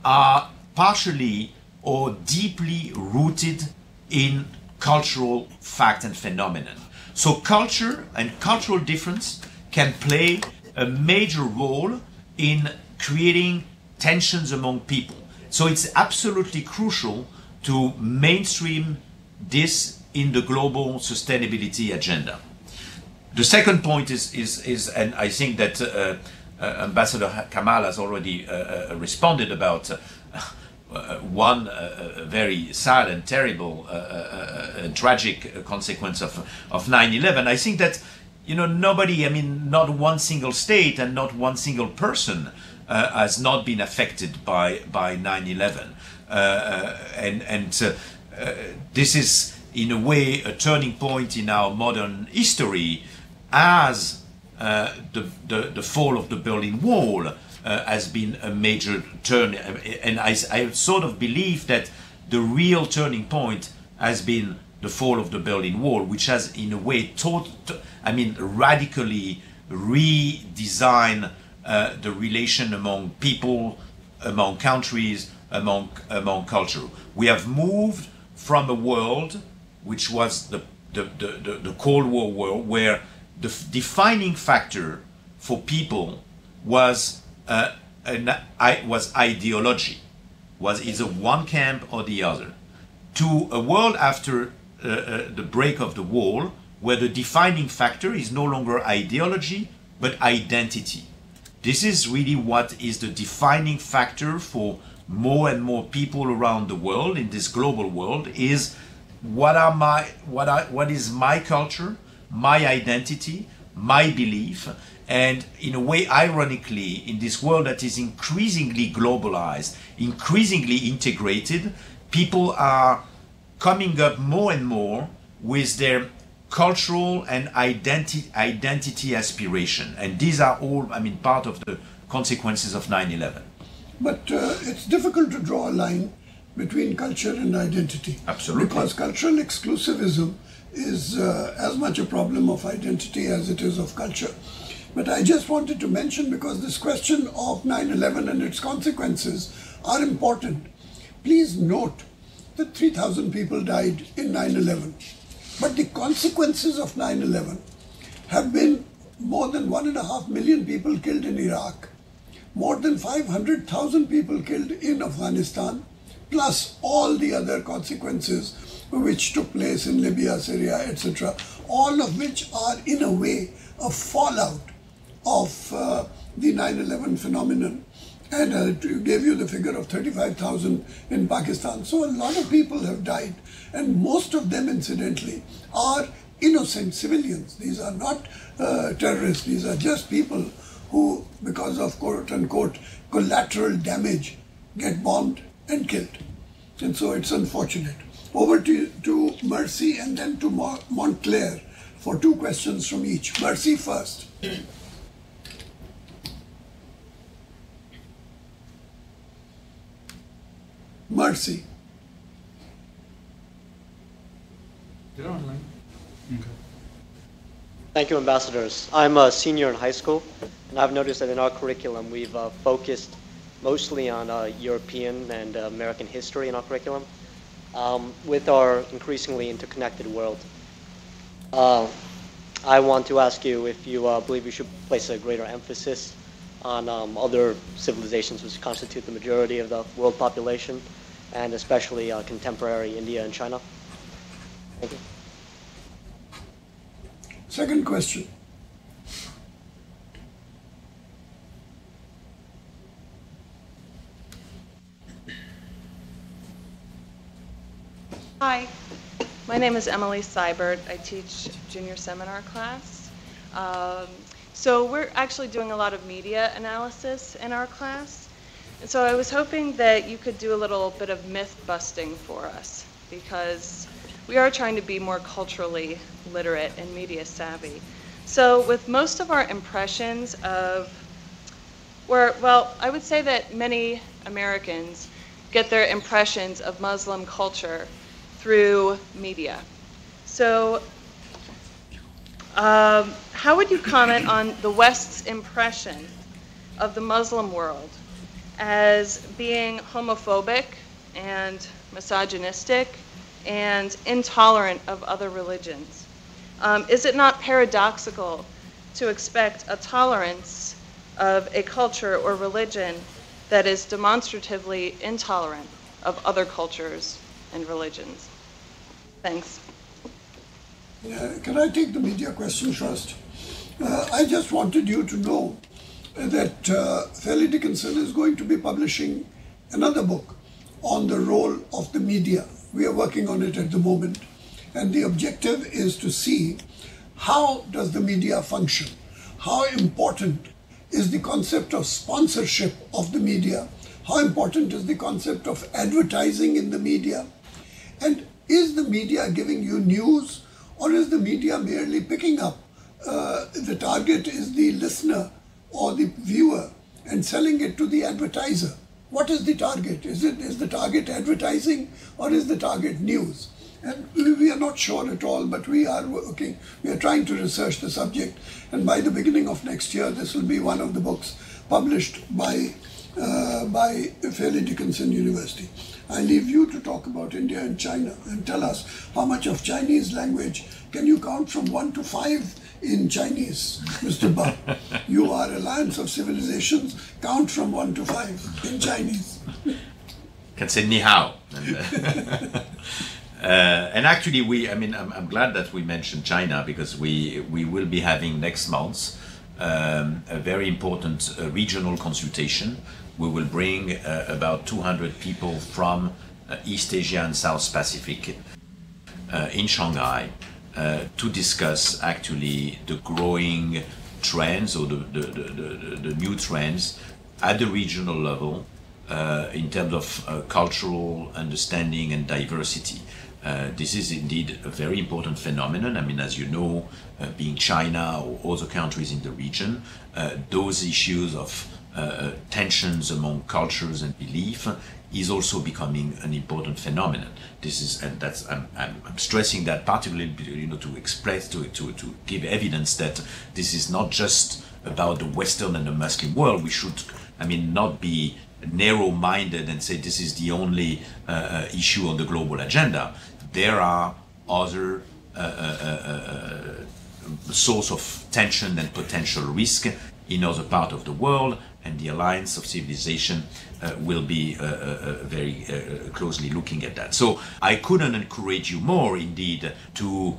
C: are partially or deeply rooted in cultural fact and phenomenon. So culture and cultural difference can play a major role in creating tensions among people. So it's absolutely crucial to mainstream this in the global sustainability agenda. The second point is and I think that Ambassador Kamal has already responded about one very sad and terrible, tragic consequence of 9/11. I think that, nobody, not one single state and not one single person has not been affected by 9/11. This is, in a way, a turning point in our modern history, as the fall of the Berlin Wall has been a major turn, and I sort of believe that the real turning point has been the fall of the Berlin Wall, which has in a way radically redesigned the relation among people, among countries, among culture. We have moved from a world which was the Cold War world, where the defining factor for people was ideology, was either one camp or the other, to a world after the break of the wall, where the defining factor is no longer ideology but identity. This is really what is the defining factor for more and more people around the world in this global world, is what is my culture, my identity, my belief. And in a way, ironically, in this world that is increasingly globalized, increasingly integrated, people are coming up more and more with their cultural and identity aspiration. And these are all, part of the consequences of 9/11.
B: But it's difficult to draw a line between culture and identity.
C: Absolutely.
B: Because cultural exclusivism is as much a problem of identity as it is of culture. But I just wanted to mention, because this question of 9/11 and its consequences are important. Please note that 3,000 people died in 9/11. But the consequences of 9/11 have been more than 1.5 million people killed in Iraq, more than 500,000 people killed in Afghanistan, plus all the other consequences which took place in Libya, Syria, etc., all of which are in a way a fallout of the 9/11 phenomenon. And I gave you the figure of 35,000 in Pakistan. So a lot of people have died, and most of them, incidentally, are innocent civilians. These are not terrorists. These are just people who, because of quote-unquote collateral damage, get bombed and killed. And so it's unfortunate. Over to Mercy and then to Montclair for 2 questions from each. Mercy first. Mercy.
I: Thank you, ambassadors. I'm a senior in high school, and I've noticed that in our curriculum we've focused mostly on European and American history in our curriculum, with our increasingly interconnected world. I want to ask you if you believe we should place a greater emphasis on other civilizations which constitute the majority of the world population, and especially contemporary India and China. Thank you.
B: Second question.
J: Hi, my name is Emily Seibert. I teach junior seminar class. So we're actually doing a lot of media analysis in our class. And so I was hoping that you could do a little bit of myth busting for us, because we are trying to be more culturally literate and media savvy. So with most of our impressions of, I would say that many Americans get their impressions of Muslim culture through media. So how would you comment on the West's impression of the Muslim world as being homophobic and misogynistic and intolerant of other religions? Is it not paradoxical to expect a tolerance of a culture or religion that is demonstratively intolerant of other cultures and religions? Thanks.
B: Can I take the media question first? I just wanted you to know that Fairleigh Dickinson is going to be publishing another book on the role of the media. We are working on it at the moment. And the objective is to see how does the media function? How important is the concept of sponsorship of the media? How important is the concept of advertising in the media? And is the media giving you news, or is the media merely picking up the target is the listener or the viewer and selling it to the advertiser? What is the target? Is the target advertising, or is the target news? And we are not sure at all, but we are working, we are trying to research the subject, and by the beginning of next year, this will be one of the books published by Fairleigh Dickinson University. I leave you to talk about India and China and tell us how much of Chinese language can you count from 1 to 5 in Chinese, Mr. Ba. You are Alliance of Civilizations, count from 1 to 5 in Chinese.
C: Can say ni hao. And actually, I'm glad that we mentioned China, because we will be having next month a very important regional consultation. We will bring about 200 people from East Asia and South Pacific in Shanghai to discuss actually the growing trends, or the new trends at the regional level in terms of cultural understanding and diversity. This is indeed a very important phenomenon. I mean, as you know, being China or other countries in the region, those issues of tensions among cultures and belief is also becoming an important phenomenon. This is, and that's, I'm stressing that particularly, to express, to give evidence that this is not just about the Western and the Muslim world. We should, not be narrow-minded and say this is the only issue on the global agenda. There are other source of tension and potential risk in other part of the world, and the Alliance of Civilization will be very closely looking at that. So I couldn't encourage you more, indeed, to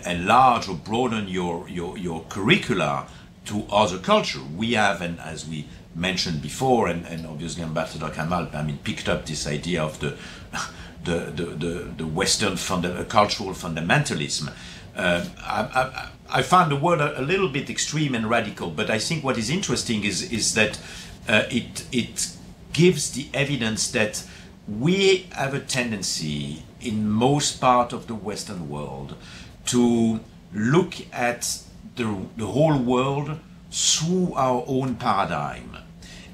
C: enlarge or broaden your curricula to other culture. We have, and as we mentioned before, and obviously Ambassador Kamal, picked up this idea of the Western cultural fundamentalism. I found the word a little bit extreme and radical, but I think what is interesting is that it gives the evidence that we have a tendency in most part of the Western world to look at the whole world through our own paradigm.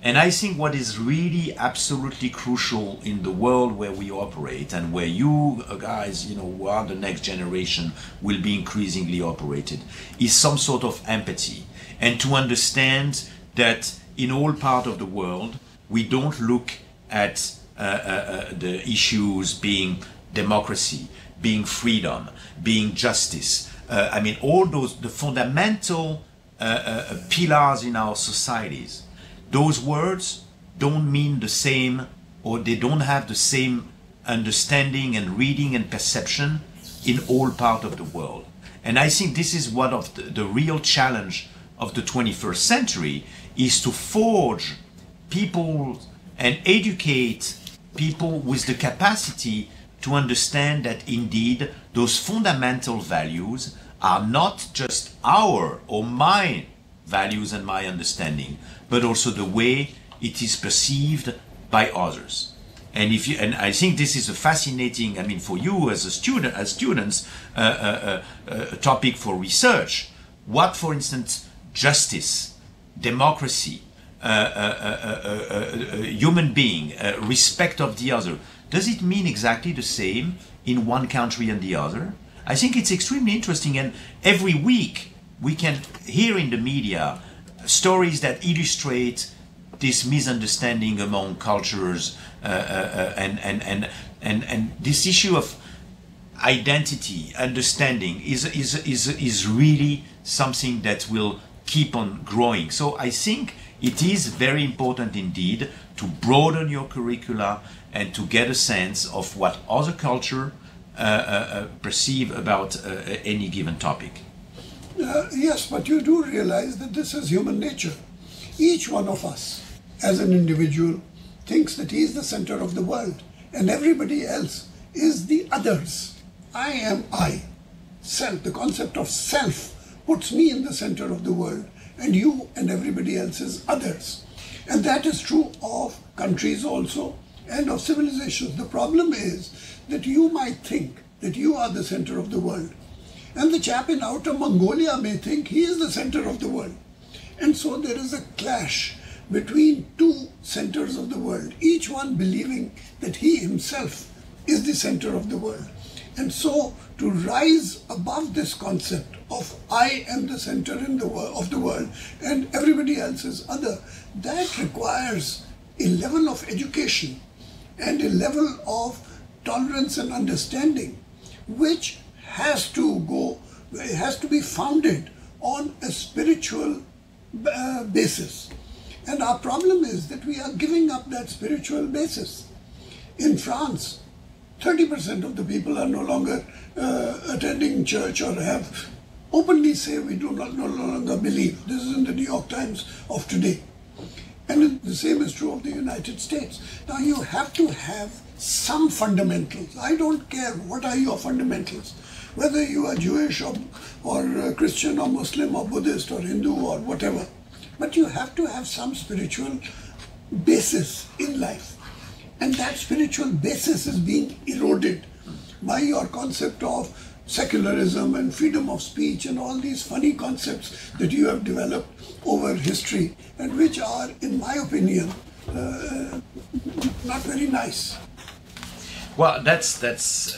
C: And I think what is really absolutely crucial in the world where we operate, and where you guys, who are the next generation, will be increasingly operated, is some sort of empathy. And to understand that in all parts of the world, we don't look at the issues being democracy, being freedom, being justice. All those, the fundamental pillars in our societies. Those words don't mean the same, or they don't have the same understanding and reading and perception in all parts of the world. And I think this is one of the real challenge of the 21st century, is to forge people and educate people with the capacity to understand that indeed those fundamental values are not just our or my values and my understanding, but also the way it is perceived by others. And I think this is a fascinating, for you as students, a topic for research. What, for instance, justice, democracy, human being, respect of the other, does it mean exactly the same in one country and the other? I think it's extremely interesting, and every week we can hear in the media stories that illustrate this misunderstanding among cultures, and this issue of identity, understanding is really something that will keep on growing. So I think it is very important indeed to broaden your curricula and to get a sense of what other culture perceive about any given topic.
B: Yes, but you do realize that this is human nature. Each one of us, as an individual, thinks that he is the center of the world, and everybody else is the others. I am I. Self, the concept of self, puts me in the center of the world, and you and everybody else is others. And that is true of countries also, and of civilizations. The problem is that you might think that you are the center of the world, and the chap in Outer Mongolia may think he is the center of the world. And so there is a clash between two centers of the world, each one believing that he himself is the center of the world. And so to rise above this concept of I am the center of the world and everybody else is other, that requires a level of education and a level of tolerance and understanding which has to be founded on a spiritual basis. And our problem is that we are giving up that spiritual basis. In France, 30% of the people are no longer attending church or have openly say we do not no longer believe. This is in the New York Times of today. And the same is true of the United States. Now you have to have some fundamentals. I don't care what are your fundamentals. Whether you are Jewish or Christian or Muslim or Buddhist or Hindu or whatever. But you have to have some spiritual basis in life. And that spiritual basis is being eroded by your concept of secularism and freedom of speech and all these funny concepts that you have developed over history and which are, in my opinion, not very nice.
C: Well, that's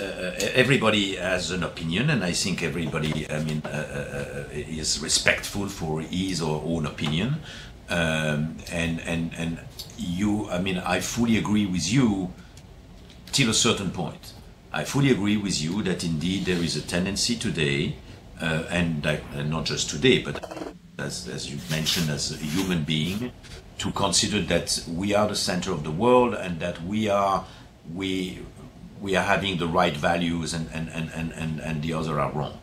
C: everybody has an opinion, and I think everybody, is respectful for his or own opinion, and you, I fully agree with you till a certain point. I fully agree with you that indeed there is a tendency today, and not just today, but as you mentioned, as a human being, to consider that we are the center of the world and that we are having the right values and the other are wrong.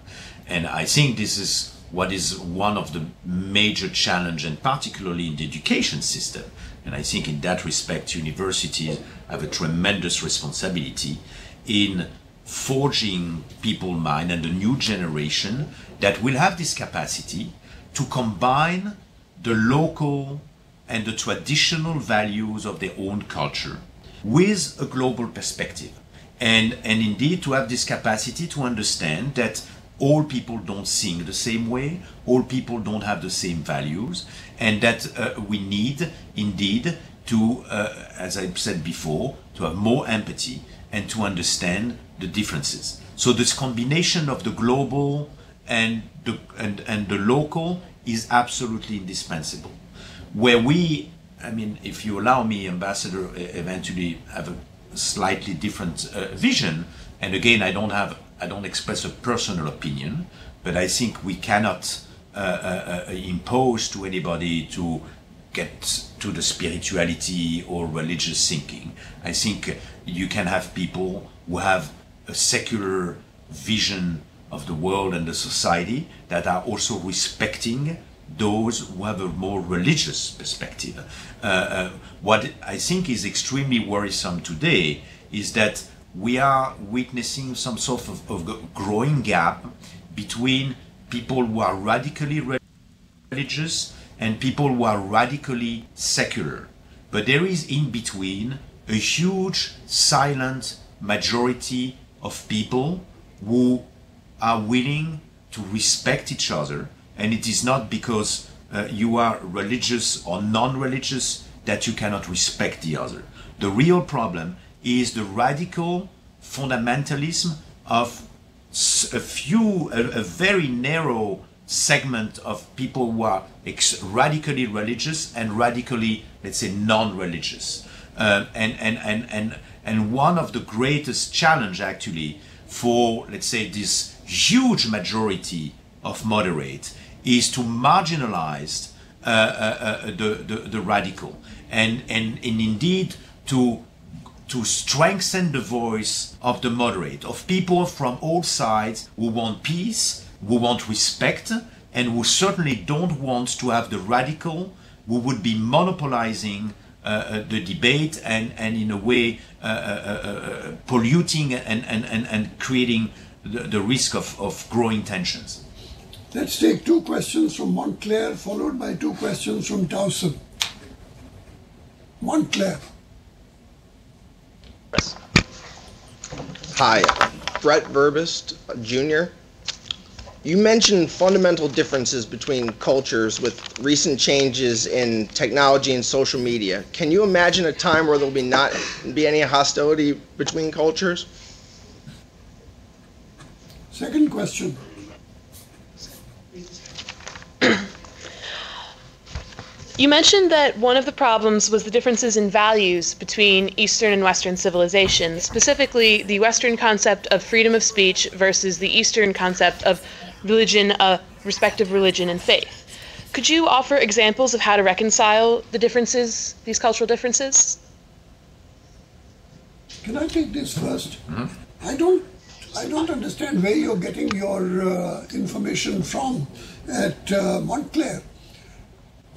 C: And I think this is what is one of the major challenges, and particularly in the education system. And I think in that respect, universities have a tremendous responsibility in forging people's mind and the new generation that will have this capacity to combine the local and the traditional values of their own culture with a global perspective. And indeed to have this capacity to understand that all people don't think the same way, all people don't have the same values, and that we need indeed to, as I said before, to have more empathy and to understand the differences. So this combination of the global and the local is absolutely indispensable. Where we, if you allow me, Ambassador, eventually have a slightly different vision, and again, I don't express a personal opinion, but I think we cannot impose to anybody to get to the spirituality or religious thinking. I think you can have people who have a secular vision of the world and the society that are also respecting those who have a more religious perspective. What I think is extremely worrisome today is that we are witnessing some sort of growing gap between people who are radically religious and people who are radically secular. But there is in between a huge silent majority of people who are willing to respect each other, and it is not because you are religious or non-religious that you cannot respect the other. The real problem is the radical fundamentalism of a very narrow segment of people who are radically religious and radically, let's say, non-religious. And one of the greatest challenge actually for, let's say, this huge majority of moderate is to marginalize the radical and indeed to strengthen the voice of the moderate, of people from all sides who want peace, who want respect, and who certainly don't want to have the radical who would be monopolizing the debate and in a way polluting and creating the risk of growing tensions.
B: Let's take two questions from Montclair, followed by two questions from Towson. Montclair.
K: Hi, Brett Verbist, Jr. You mentioned fundamental differences between cultures with recent changes in technology and social media. Can you imagine a time where there will not be any hostility between cultures?
B: Second question.
G: You mentioned that one of the problems was the differences in values between Eastern and Western civilizations, specifically the Western concept of freedom of speech versus the Eastern concept of religion, respective religion and faith. Could you offer examples of how to reconcile the differences, these cultural differences?
B: Can I take this first? I don't understand where you're getting your information from at Montclair.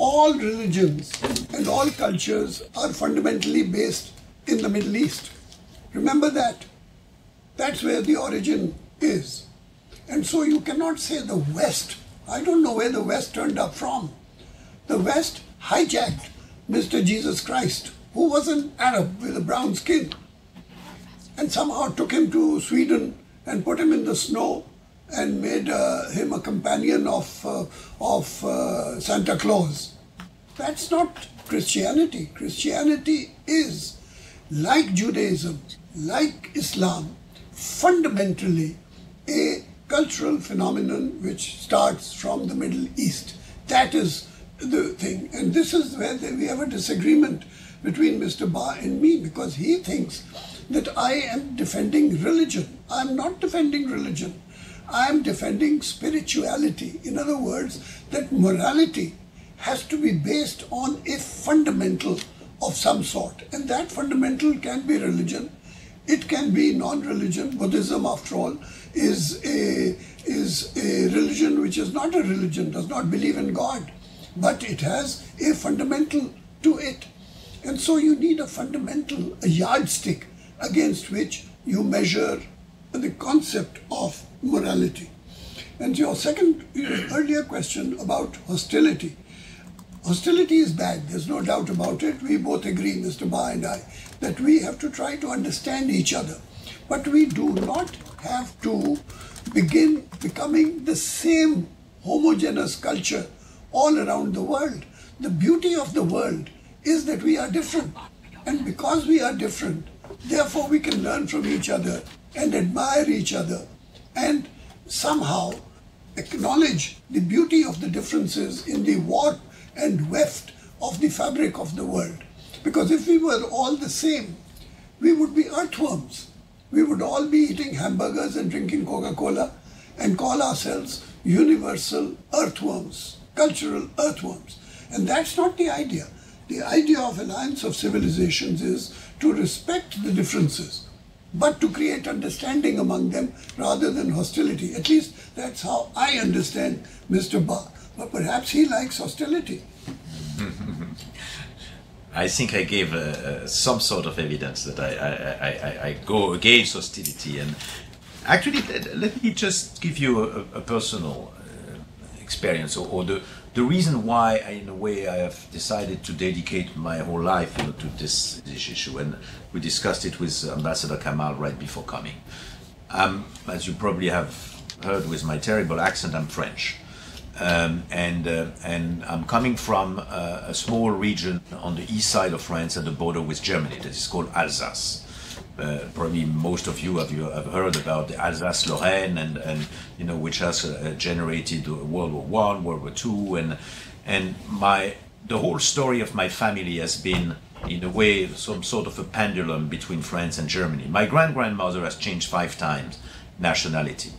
B: All religions and all cultures are fundamentally based in the Middle East. Remember that. That's where the origin is. And so you cannot say the West. I don't know where the West turned up from. The West hijacked Mr. Jesus Christ, who was an Arab with a brown skin, and somehow took him to Sweden and put him in the snow and made him a companion of Santa Claus. That's not Christianity. Christianity is, like Judaism, like Islam, fundamentally a cultural phenomenon which starts from the Middle East. That is the thing. And this is where we have a disagreement between Mr. Ba and me, because he thinks that I am defending religion. I am not defending religion. I am defending spirituality. In other words, that morality has to be based on a fundamental of some sort. And that fundamental can be religion. It can be non-religion. Buddhism, after all, is a religion which is not a religion, does not believe in God, but it has a fundamental to it. And so you need a fundamental, a yardstick against which you measure the concept of morality. And your earlier question about hostility. Hostility is bad, there's no doubt about it. We both agree, Mr. Ba and I, that we have to try to understand each other. But we do not have to begin becoming the same homogeneous culture all around the world. The beauty of the world is that we are different. And because we are different, therefore we can learn from each other and admire each other and somehow acknowledge the beauty of the differences in the warp and weft of the fabric of the world. Because if we were all the same, we would be earthworms. We would all be eating hamburgers and drinking Coca-Cola and call ourselves universal earthworms, cultural earthworms. And that's not the idea. The idea of Alliance of Civilizations is to respect the differences, but to create understanding among them rather than hostility. At least that's how I understand Mr. Ba. But perhaps he likes hostility.
C: I think I gave some sort of evidence that I go against hostility. And actually, let me just give you a personal experience, or the reason why, in a way, I have decided to dedicate my whole life, to this issue. And we discussed it with Ambassador Kamal right before coming. As you probably have heard with my terrible accent, I'm French. And I'm coming from a small region on the east side of France at the border with Germany that is called Alsace. Probably most of you have heard about the Alsace-Lorraine, and which has generated World War I, World War II, and the whole story of my family has been, in a way, some sort of a pendulum between France and Germany. My grandmother has changed 5 times nationality.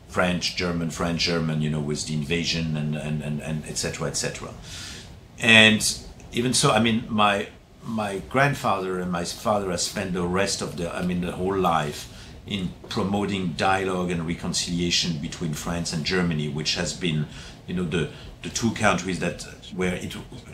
C: French, German, with the invasion and etc., etc. And even so, I mean, my grandfather and my father have spent the rest of the whole life in promoting dialogue and reconciliation between France and Germany, which has been, the 2 countries where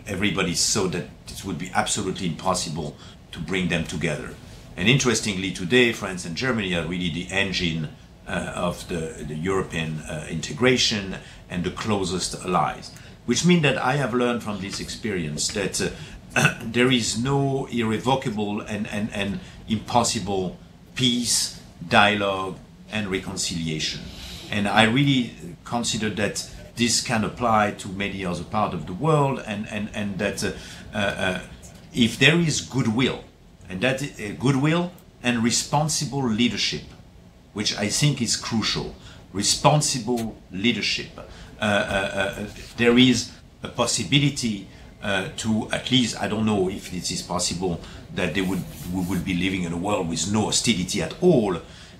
C: everybody saw that it would be absolutely impossible to bring them together. And interestingly, today, France and Germany are really the engine of the European integration and the closest allies, which means that I have learned from this experience that there is no irrevocable and impossible peace, dialogue, and reconciliation. And I really consider that this can apply to many other parts of the world, and that if there is goodwill, and that goodwill and responsible leadership, which I think is crucial, responsible leadership, there is a possibility to, at least, I don't know if it is possible that we would be living in a world with no hostility at all,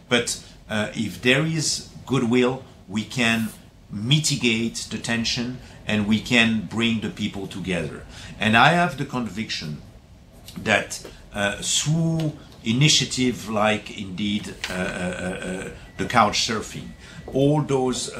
C: but if there is goodwill, we can mitigate the tension and we can bring the people together. And I have the conviction that through initiative like indeed the couch surfing, all those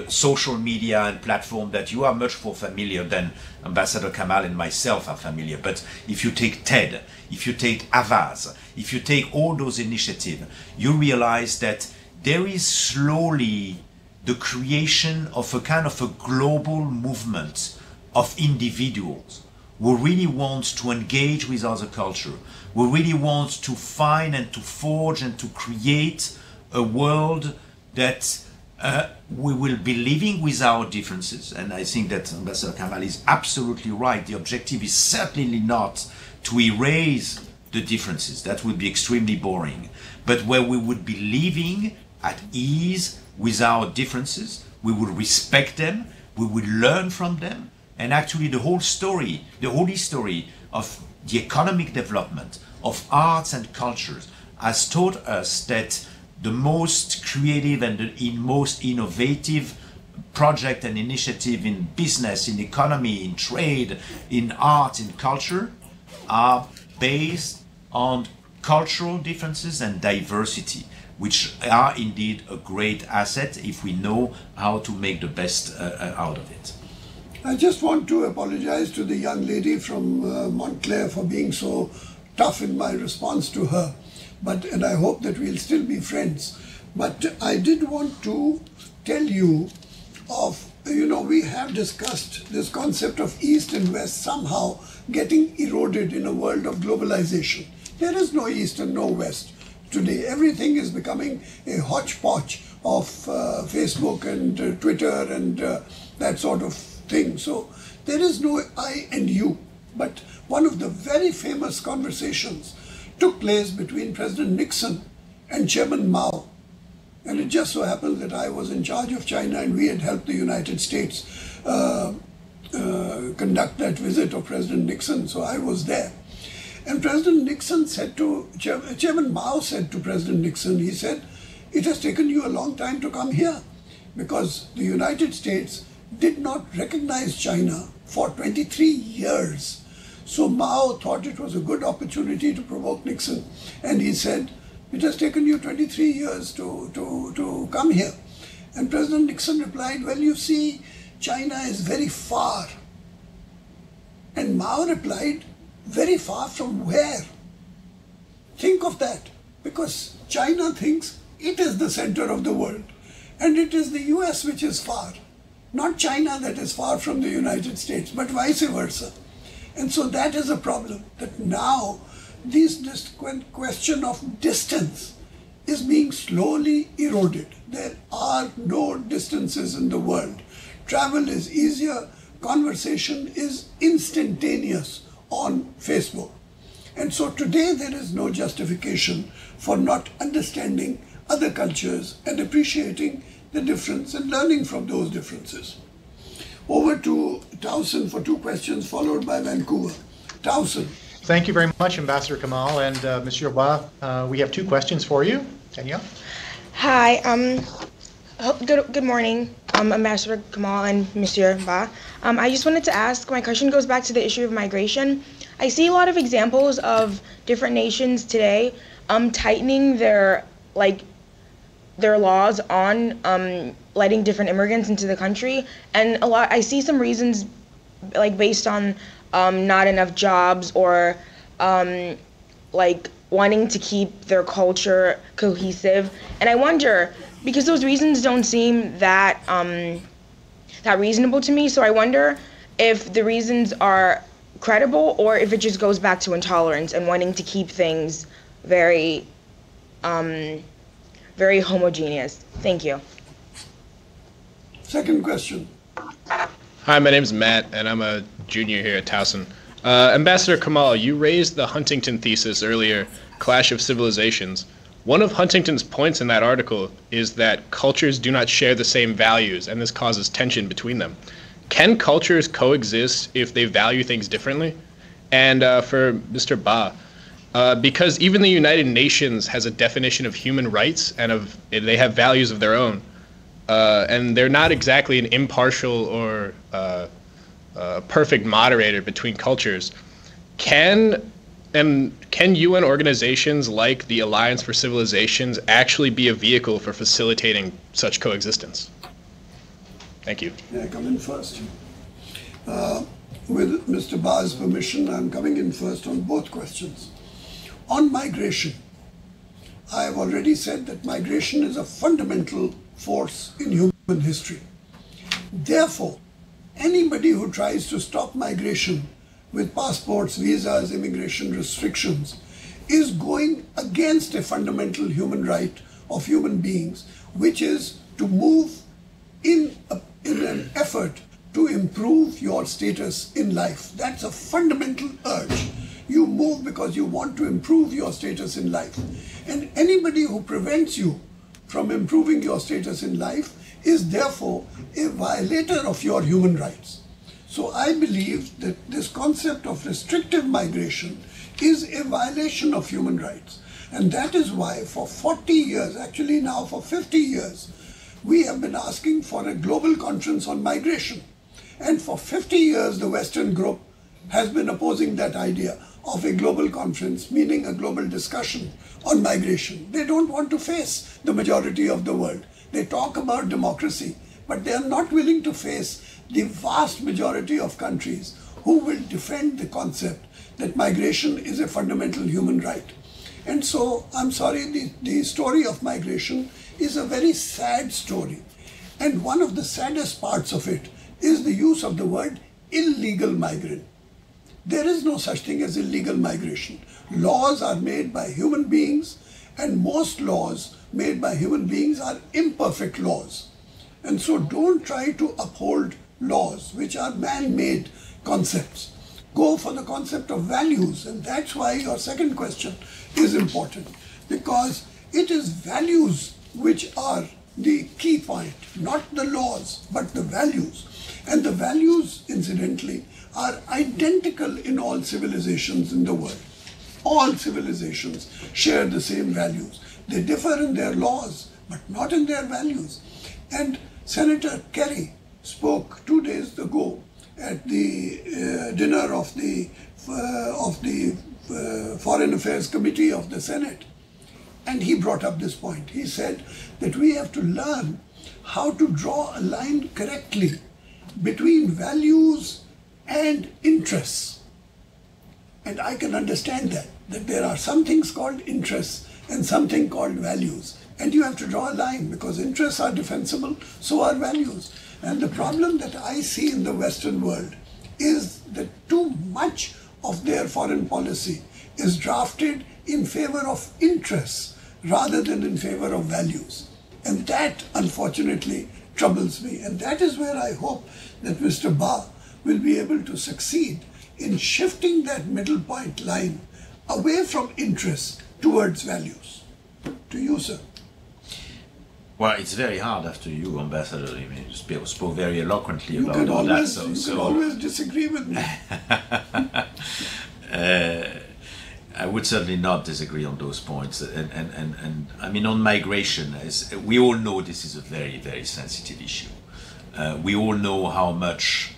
C: social media and platforms that you are much more familiar than Ambassador Kamal and myself are familiar. But if you take TED, if you take Avaz, if you take all those initiatives, you realize that there is slowly the creation of a kind of a global movement of individuals who really want to engage with other culture, who really want to find and to forge and to create a world that we will be living with our differences. And I think that Ambassador Kamal is absolutely right. The objective is certainly not to erase the differences. That would be extremely boring. But where we would be living at ease with our differences, we would respect them, we would learn from them, and actually the whole story, the whole history of the economic development of arts and cultures has taught us that the most creative and the most innovative project and initiative in business, in economy, in trade, in art, in culture are based on cultural differences and diversity, which are indeed a great asset if we know how to make the best out of it.
B: I just want to apologize to the young lady from Montclair for being so tough in my response to her, and I hope that we'll still be friends. But I did want to tell you of, we have discussed this concept of East and West somehow getting eroded in a world of globalization. There is no East and no West. Today, everything is becoming a hodgepodge of Facebook and Twitter and that sort of thing. So there is no I and you. But one of the very famous conversations took place between President Nixon and Chairman Mao. And it just so happened that I was in charge of China and we had helped the United States conduct that visit of President Nixon, so I was there. And President Nixon said to, Chairman Mao said to President Nixon, he said, it has taken you a long time to come here because the United States did not recognize China for 23 years. So Mao thought it was a good opportunity to provoke Nixon. And he said, it has taken you 23 years to come here. And President Nixon replied, well, you see, China is very far. And Mao replied, very far from where? Think of that, because China thinks it is the center of the world and it is the US which is far, not China that is far from the United States, but vice versa. And so that is a problem, that now this question of distance is being slowly eroded. There are no distances in the world. Travel is easier, conversation is instantaneous on Facebook. And so today there is no justification for not understanding other cultures and appreciating the difference and learning from those differences. Over to Towson for 2 questions, followed by Vancouver. Towson.
L: Thank you very much, Ambassador Kamal and Monsieur Ba. We have 2 questions for you. Danielle.
M: Hi. Good morning, Ambassador Kamal and Monsieur Ba. I just wanted to ask, my question goes back to the issue of migration. I see a lot of examples of different nations today tightening their laws on letting different immigrants into the country, and I see some reasons based on not enough jobs or wanting to keep their culture cohesive. And I wonder, because those reasons don't seem that reasonable to me, so I wonder if the reasons are credible or if it just goes back to intolerance and wanting to keep things very, very homogeneous. Thank you.
B: Second question.
N: Hi, my name is Matt, and I'm a junior here at Towson. Ambassador Kamal, you raised the Huntington thesis earlier, Clash of Civilizations. One of Huntington's points in that article is that cultures do not share the same values, and this causes tension between them. Can cultures coexist if they value things differently? And for Mr. Ba, because even the United Nations has a definition of human rights, and they have values of their own, and they're not exactly an impartial or perfect moderator between cultures. Can UN organizations like the Alliance for Civilizations actually be a vehicle for facilitating such coexistence? Thank you.
B: May I come in first? With Mr. Ba's permission, I'm coming in first on both questions. On migration, I have already said that migration is a fundamental force in human history. Therefore, anybody who tries to stop migration with passports, visas, immigration restrictions is going against a fundamental human right of human beings, which is to move in an effort to improve your status in life. That's a fundamental urge. You move because you want to improve your status in life. And anybody who prevents you from improving your status in life is therefore a violator of your human rights. So I believe that this concept of restrictive migration is a violation of human rights. And that is why for 40 years, actually now for 50 years, we have been asking for a global conference on migration. And for 50 years, the Western group has been opposing that idea of a global conference, meaning a global discussion on migration. They don't want to face the majority of the world. They talk about democracy, but they are not willing to face the vast majority of countries who will defend the concept that migration is a fundamental human right. And so, I'm sorry, the story of migration is a very sad story. And one of the saddest parts of it is the use of the word illegal migrant. There is no such thing as illegal migration. Laws are made by human beings, and most laws made by human beings are imperfect laws. And so don't try to uphold laws which are man-made concepts. Go for the concept of values, and that's why your second question is important, because it is values which are the key point, not the laws, but the values. And the values, incidentally, are identical in all civilizations in the world. All civilizations share the same values. They differ in their laws, but not in their values. And Senator Kerry spoke 2 days ago at the dinner of the Foreign Affairs Committee of the Senate. And he brought up this point. He said that we have to learn how to draw a line correctly between values and interests. And I can understand that there are some things called interests and something called values. And you have to draw a line, because interests are defensible, so are values. And the problem that I see in the Western world is that too much of their foreign policy is drafted in favor of interests rather than in favor of values. And that, unfortunately, troubles me. And that is where I hope that Mr. Ba will be able to succeed in shifting that middle point line away from interests towards values. To you, sir.
C: Well, it's very hard after you, Ambassador. I mean, you spoke very eloquently about all that.
B: You can always disagree with me.
C: I would certainly not disagree on those points. And I mean, on migration, we all know this is a very, very sensitive issue. We all know how much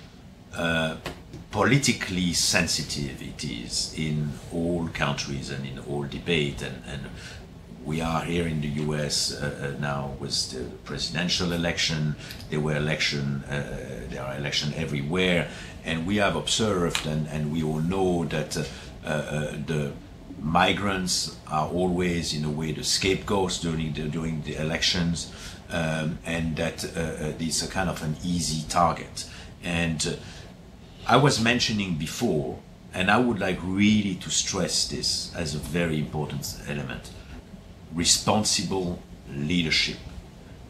C: politically sensitive it is in all countries and in all debate. And we are here in the US now with the presidential election. There are elections everywhere. And we have observed, and we all know that the migrants are always, in a way, the scapegoats during the elections, and that it's a kind of an easy target. And I was mentioning before, and I would like really to stress this as a very important element: responsible leadership.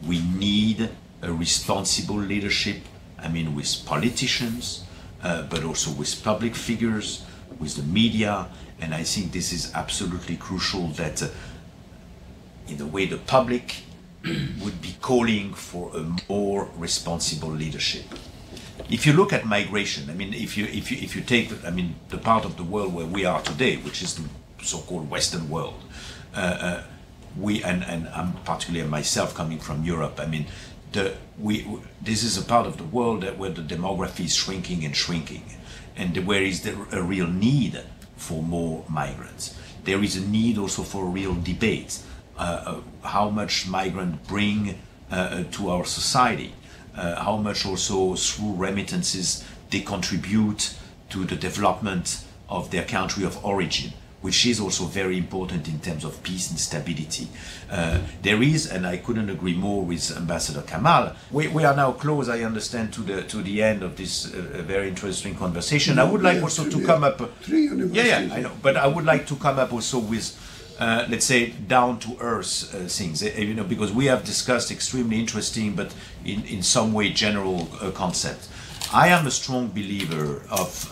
C: We need a responsible leadership, I mean with politicians, but also with public figures, with the media, and I think this is absolutely crucial that in a way the public would be calling for a more responsible leadership. If you look at migration, I mean, if you take, I mean, the part of the world where we are today, which is the so-called Western world, and I'm particularly myself coming from Europe, I mean, this is a part of the world where the demography is shrinking and shrinking, and where is there a real need for more migrants. There is a need also for a real debate, how much migrants bring to our society, how much also through remittances they contribute to the development of their country of origin, which is also very important in terms of peace and stability. There is, and I couldn't agree more with Ambassador Kamal, we are now close, I understand, to the end of this very interesting conversation. I would like also to come up... Yeah, I know, but I would like to come up also with, let's say, down-to-earth things, you know, because we have discussed extremely interesting, but in some way general concept. I am a strong believer of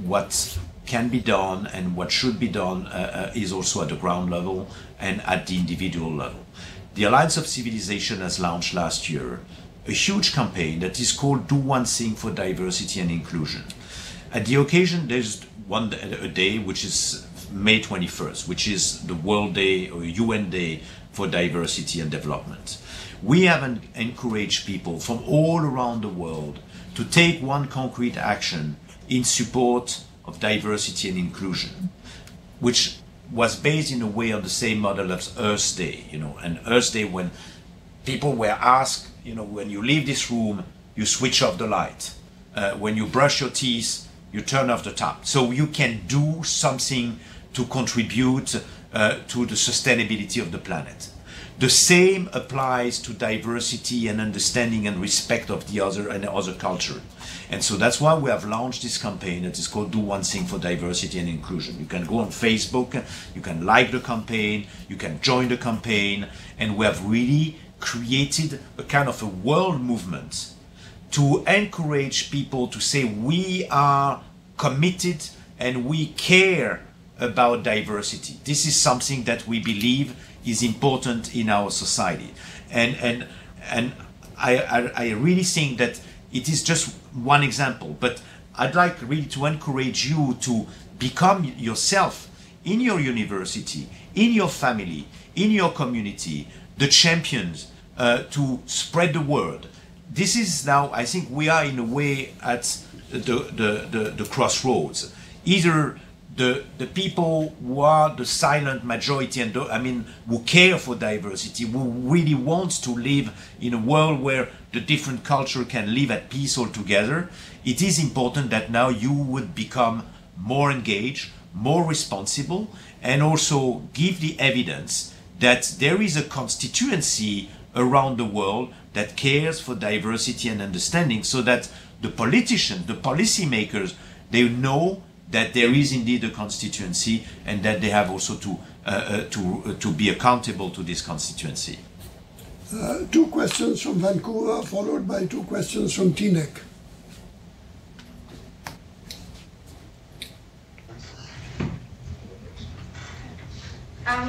C: what can be done and what should be done is also at the ground level and at the individual level. The Alliance of Civilization has launched last year a huge campaign that is called Do One Thing for Diversity and Inclusion. At the occasion, there's a day which is May 21st, which is the World Day or UN Day for Diversity and Development. We have encouraged people from all around the world to take one concrete action in support of diversity and inclusion, which was based in a way on the same model as Earth Day, you know, and Earth Day when people were asked, you know, when you leave this room, you switch off the light. When you brush your teeth, you turn off the tap. So you can do something to contribute to the sustainability of the planet. The same applies to diversity and understanding and respect of the other and other culture. And so that's why we have launched this campaign that is called Do One Thing for Diversity and Inclusion. You can go on Facebook, you can like the campaign, you can join the campaign, and we have really created a kind of a world movement to encourage people to say we are committed and we care about diversity. This is something that we believe is important in our society. And I really think that it is just one example, but I'd like really to encourage you to become yourself in your university, in your family, in your community, the champions to spread the word. This is now, I think we are in a way at the crossroads. Either the people who are the silent majority and who care for diversity, who really want to live in a world where the different culture can live at peace all together, it is important that now you would become more engaged, more responsible, and also give the evidence that there is a constituency around the world that cares for diversity and understanding, so that the politicians, the policymakers, they know that there is indeed a constituency and that they have also to be accountable to this constituency.
B: 2 questions from Vancouver, followed by 2 questions from Teaneck.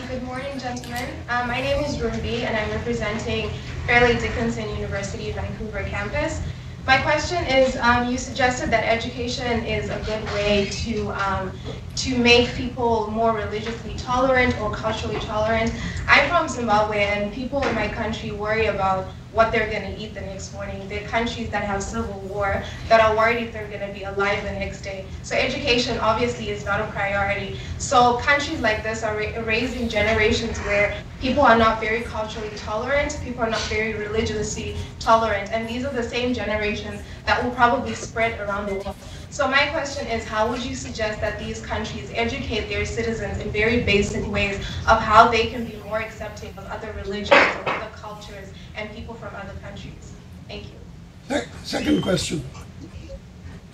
M: Good morning, gentlemen. My name is Ruby, and I'm representing Fairleigh Dickinson University Vancouver campus. My question is, you suggested that education is a good way to make people more religiously tolerant or culturally tolerant. I'm from Zimbabwe, and people in my country worry about what they're going to eat the next morning. They're countries that have civil war, that are worried if they're going to be alive the next day. So education obviously is not a priority. So countries like this are raising generations where people are not very culturally tolerant, people are not very religiously tolerant, and these are the same generations that will probably spread around the world. So my question is, how would you suggest that these countries educate their citizens in very basic ways of how they can be more accepting of other religions or other cultures and people from other countries? Thank you.
B: Second question.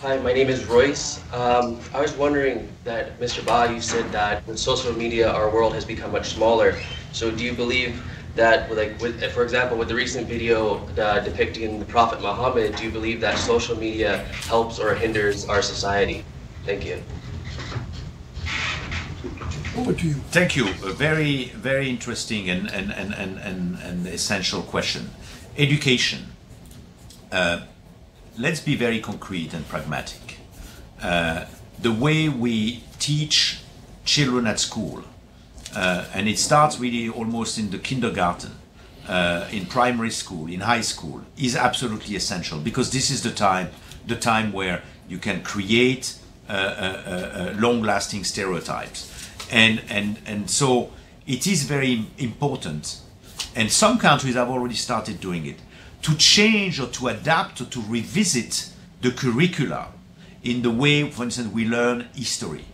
O: Hi, my name is Royce. I was wondering that, Mr. Ba, you said that with social media, our world has become much smaller. So do you believe that, like, for example, with the recent video depicting the Prophet Muhammad, do you believe that social media helps or hinders our society? Thank you.
B: Over to you.
C: Thank you. A very, very interesting and essential question. Education. Let's be very concrete and pragmatic. The way we teach children at school, and it starts really almost in the kindergarten, in primary school, in high school, is absolutely essential, because this is the time where you can create long-lasting stereotypes. And so it is very important, and some countries have already started doing it, to change or to adapt or to revisit the curricula in the way, for instance, we learn history.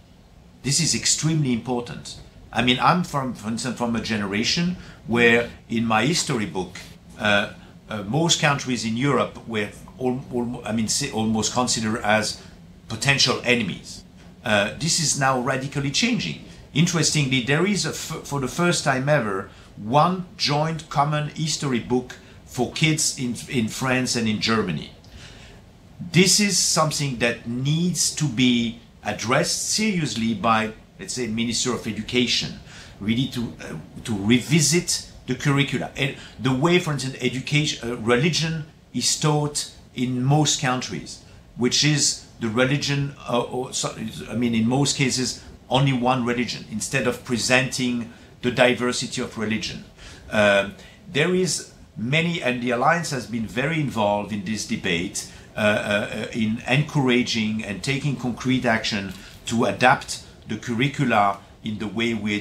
C: This is extremely important. I mean, I'm for instance, from a generation where in my history book, most countries in Europe were almost considered as potential enemies. This is now radically changing. Interestingly, there is, for the first time ever, one joint common history book for kids in France and in Germany. This is something that needs to be addressed seriously by, let's say, Minister of Education, really to revisit the curricula. And the way, for instance, religion is taught in most countries, which is the religion, in most cases, only one religion, instead of presenting the diversity of religion. There is many, and the Alliance has been very involved in this debate, in encouraging and taking concrete action to adapt the curricula in the way we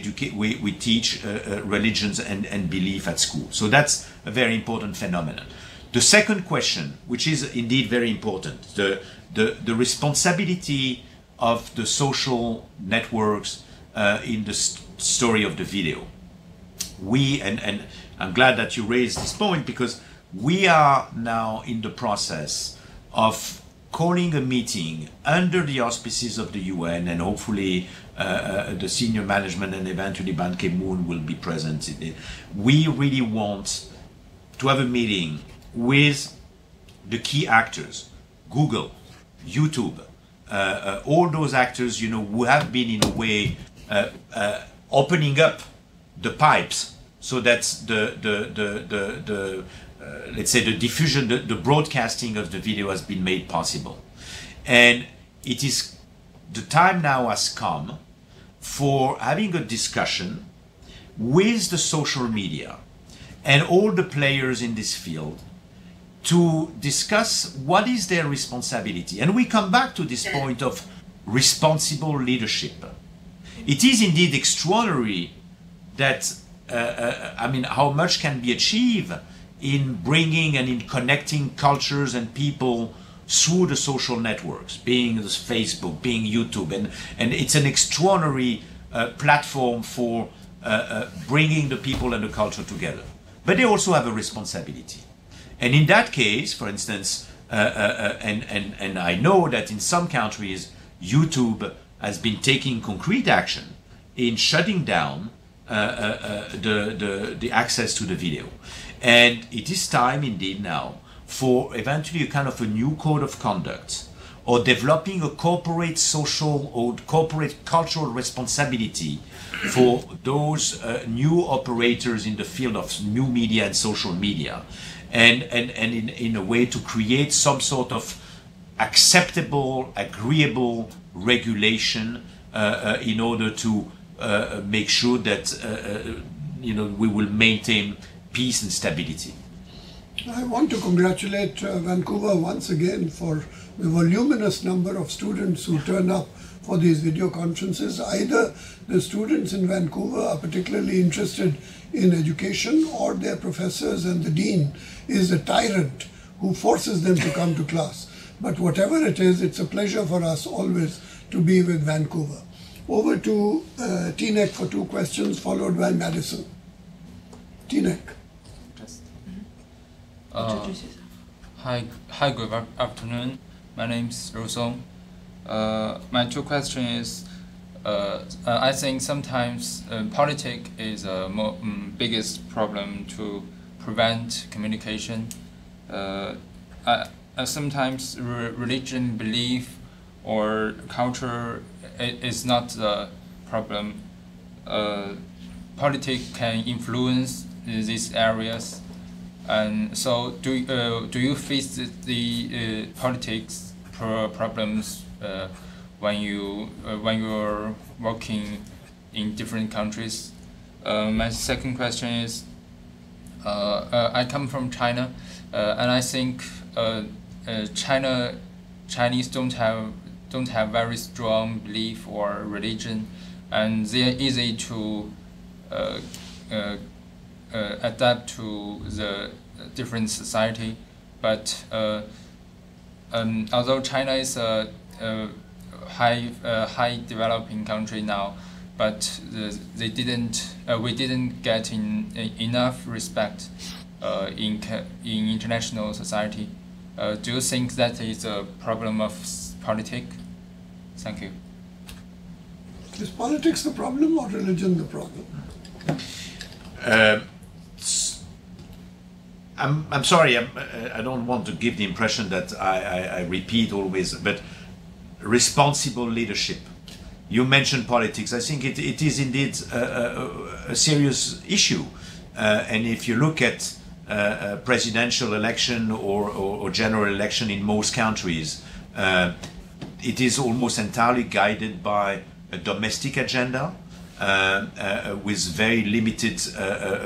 C: teach religions and belief at school. So that's a very important phenomenon. The second question, which is indeed very important, the responsibility of the social networks in the story of the video. And I'm glad that you raised this point, because we are now in the process of calling a meeting under the auspices of the UN, and hopefully the senior management and eventually Ban Ki-moon will be present. We really want to have a meeting with the key actors, Google, YouTube, all those actors, who have been in a way opening up the pipes so that let's say the diffusion, the broadcasting of the video has been made possible. And it is, the time now has come for having a discussion with the social media and all the players in this field to discuss what is their responsibility. And we come back to this point of responsible leadership. It is indeed extraordinary that, how much can be achieved in bringing and in connecting cultures and people through the social networks, being Facebook, being YouTube, and it's an extraordinary platform for bringing the people and the culture together. But they also have a responsibility. And in that case, for instance, and I know that in some countries, YouTube has been taking concrete action in shutting down the access to the video. And it is time indeed now for eventually a kind of a new code of conduct, or developing a corporate social or corporate cultural responsibility for those new operators in the field of new media and social media, and in a way to create some sort of acceptable, agreeable regulation in order to make sure that we will maintain peace and stability.
B: I want to congratulate Vancouver once again for the voluminous number of students who turn up for these video conferences. Either the students in Vancouver are particularly interested in education, or their professors and the dean is a tyrant who forces them to come to class. But whatever it is, it's a pleasure for us always to be with Vancouver. Over to Tinek for 2 questions, followed by Madison. Tinek.
P: Hi, good afternoon. My name is Rosong. My 2 questions is, I think sometimes politics is a biggest problem to prevent communication. Sometimes religion, belief, or culture is not the problem. Politics can influence these areas, and so do you face the politics problems when you're working in different countries? My second question is, I come from China, and I think Chinese don't have very strong belief or religion, and they're easy to adapt to the different society. But although China is a high developing country now, but we didn't get enough respect in international society. Do you think that is a problem of politics? Thank you.
B: Is politics the problem or religion the problem?
C: I'm sorry, I don't want to give the impression that I repeat always, but responsible leadership. You mentioned politics. I think it is indeed a serious issue. And if you look at a presidential election or general election in most countries, it is almost entirely guided by a domestic agenda with very limited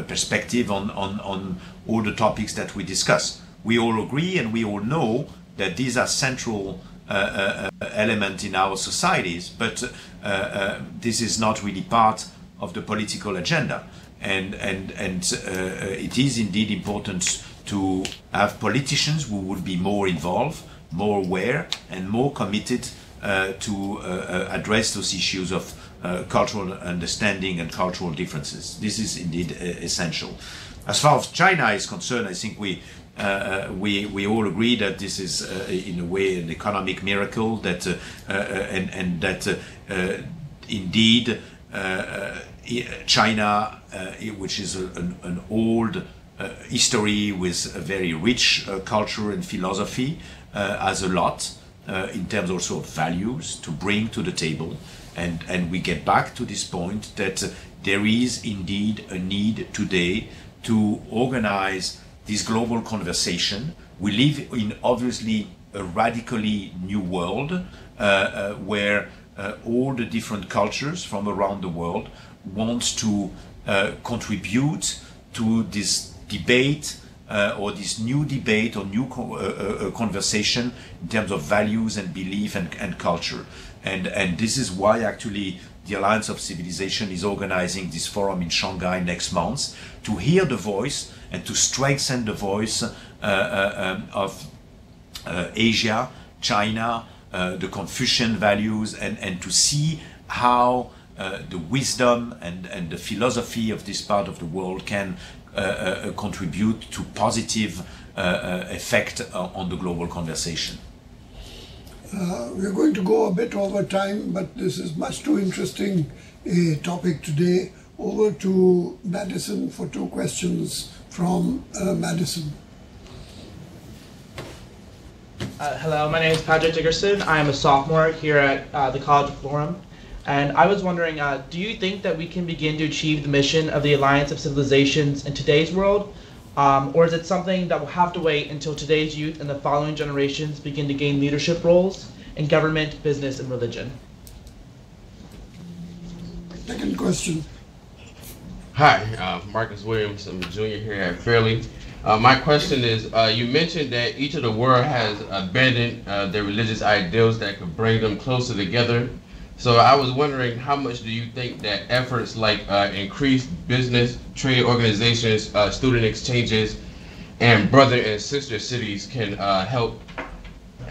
C: perspective on all the topics that we discuss. We all agree and we all know that these are central elements in our societies, but this is not really part of the political agenda. And it is indeed important to have politicians who would be more involved, more aware, and more committed to address those issues of cultural understanding and cultural differences. This is indeed essential. As far as China is concerned, I think we all agree that this is in a way an economic miracle, that and that indeed China, which is an old history with a very rich culture and philosophy, has a lot in terms also of values to bring to the table. And we get back to this point that there is indeed a need today to organize this global conversation. We live in obviously a radically new world where all the different cultures from around the world want to contribute to this debate or this new debate or new conversation in terms of values and belief and culture. And this is why actually the Alliance of Civilization is organizing this forum in Shanghai next month, to hear the voice and to strengthen the voice of Asia, China, the Confucian values, and to see how the wisdom and the philosophy of this part of the world can contribute to positive effect on the global conversation.
B: We're going to go a bit over time, but this is much too interesting a topic today. Over to Madison for 2 questions from Madison.
Q: Hello, my name is Patrick Dickerson. I am a sophomore here at the College of Florham. And I was wondering, do you think that we can begin to achieve the mission of the Alliance of Civilizations in today's world? Or is it something that will have to wait until today's youth and the following generations begin to gain leadership roles in government, business, and religion?
B: Second question.
R: Hi, Marcus Williams. I'm a junior here at Fairleigh. My question is, you mentioned that each of the world has abandoned their religious ideals that could bring them closer together. So I was wondering, how much do you think that efforts like increased business, trade organizations, student exchanges, and brother and sister cities can help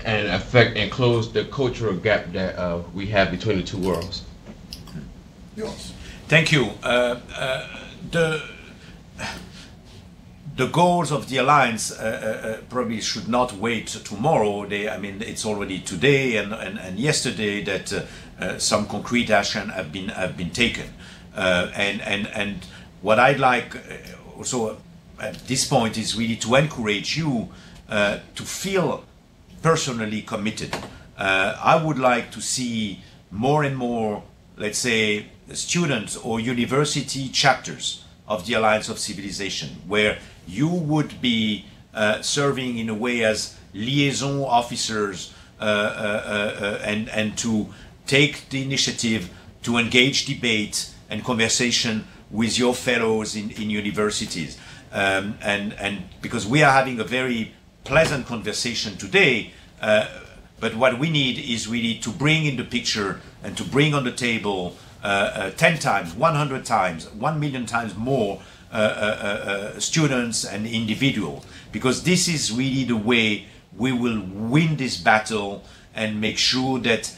R: and affect and close the cultural gap that we have between the two worlds?
B: Yours.
C: Thank you. The goals of the Alliance probably should not wait tomorrow. I mean, it's already today and yesterday that some concrete action have been taken. And what I'd like also at this point is really to encourage you to feel personally committed. I would like to see more and more, let's say, students or university chapters of the Alliance of Civilization, where you would be serving in a way as liaison officers and to take the initiative to engage debate and conversation with your fellows in universities. And because we are having a very pleasant conversation today, but what we need is really to bring in the picture and to bring on the table 10 times, 100 times, 1 million times more students and individuals, because this is really the way we will win this battle and make sure that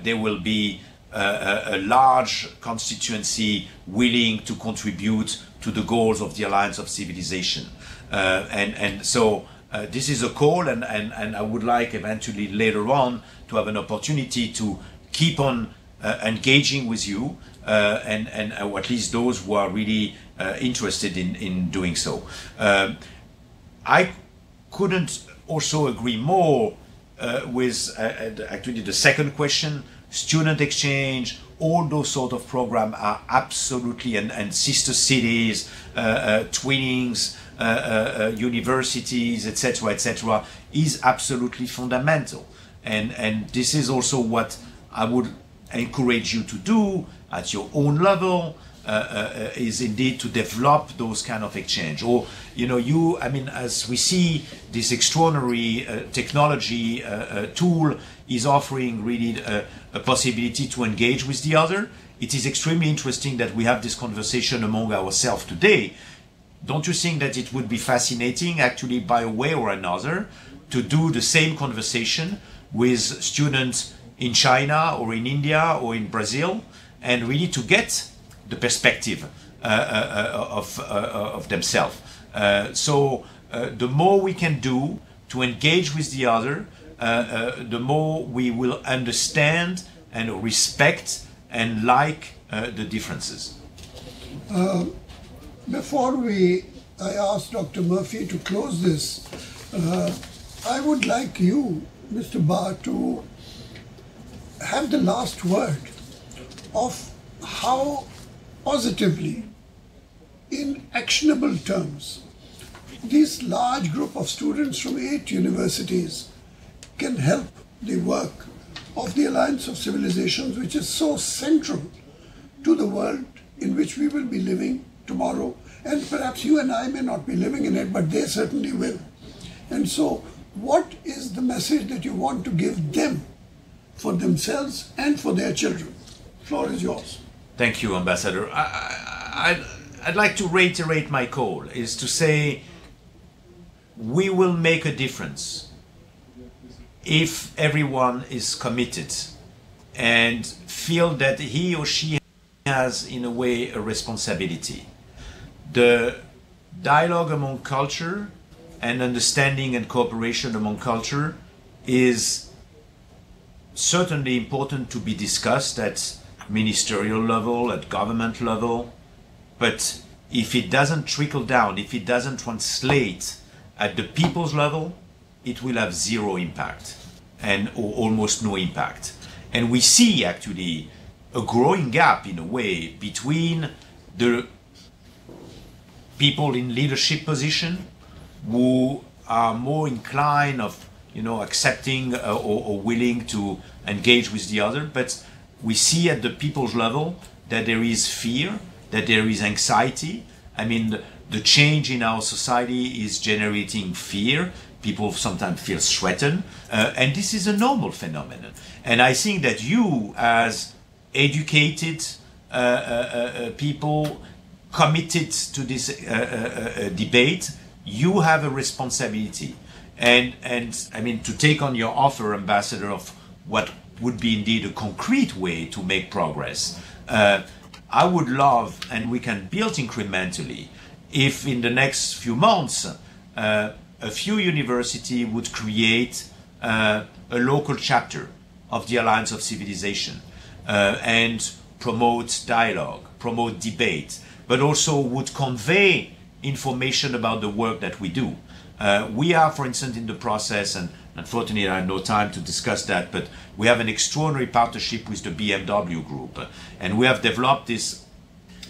C: there will be a large constituency willing to contribute to the goals of the Alliance of Civilization. And so this is a call, and I would like eventually later on to have an opportunity to keep on engaging with you, and or at least those who are really interested in doing so. I couldn't also agree more with actually the second question. Student exchange, all those sort of programs are absolutely, and sister cities, twinnings, universities, etc., is absolutely fundamental. And this is also what I would encourage you to do at your own level, is indeed to develop those kind of exchange. Or, I mean, as we see, this extraordinary technology tool is offering really a possibility to engage with the other. It is extremely interesting that we have this conversation among ourselves today. Don't you think that it would be fascinating, actually, by a way or another, to do the same conversation with students in China or in India or in Brazil, and really to get the perspective of themselves? So the more we can do to engage with the other, the more we will understand and respect and like the differences.
B: Before I ask Dr. Murphy to close this, I would like you, Mr. Ba, to have the last word of how positively, in actionable terms, this large group of students from 8 universities can help the work of the Alliance of Civilizations, which is so central to the world in which we will be living tomorrow. And perhaps you and I may not be living in it, but they certainly will. And so, what is the message that you want to give them for themselves and for their children? The floor is yours.
C: Thank you, Ambassador. I'd like to reiterate my call, is to say we will make a difference if everyone is committed and feel that he or she has, in a way, a responsibility. The dialogue among culture and understanding and cooperation among culture is certainly important to be discussed at ministerial level, at government level, but if it doesn't trickle down, if it doesn't translate at the people's level, it will have zero impact or almost no impact. And we see actually a growing gap, in a way, between the people in leadership position who are more inclined of, accepting or willing to engage with the other, but we see at the people's level that there is fear, that there is anxiety. I mean, the change in our society is generating fear. People sometimes feel threatened, and this is a normal phenomenon. And I think that you, as educated people committed to this debate, you have a responsibility. And I mean, to take on your offer, Ambassador, of what would be indeed a concrete way to make progress, I would love, and we can build incrementally, if in the next few months a few universities would create a local chapter of the Alliance of Civilization. and promote dialogue, promote debate, but also would convey information about the work that we do. We are, for instance, in the process, and unfortunately I have no time to discuss that, but we have an extraordinary partnership with the BMW Group, and we have developed this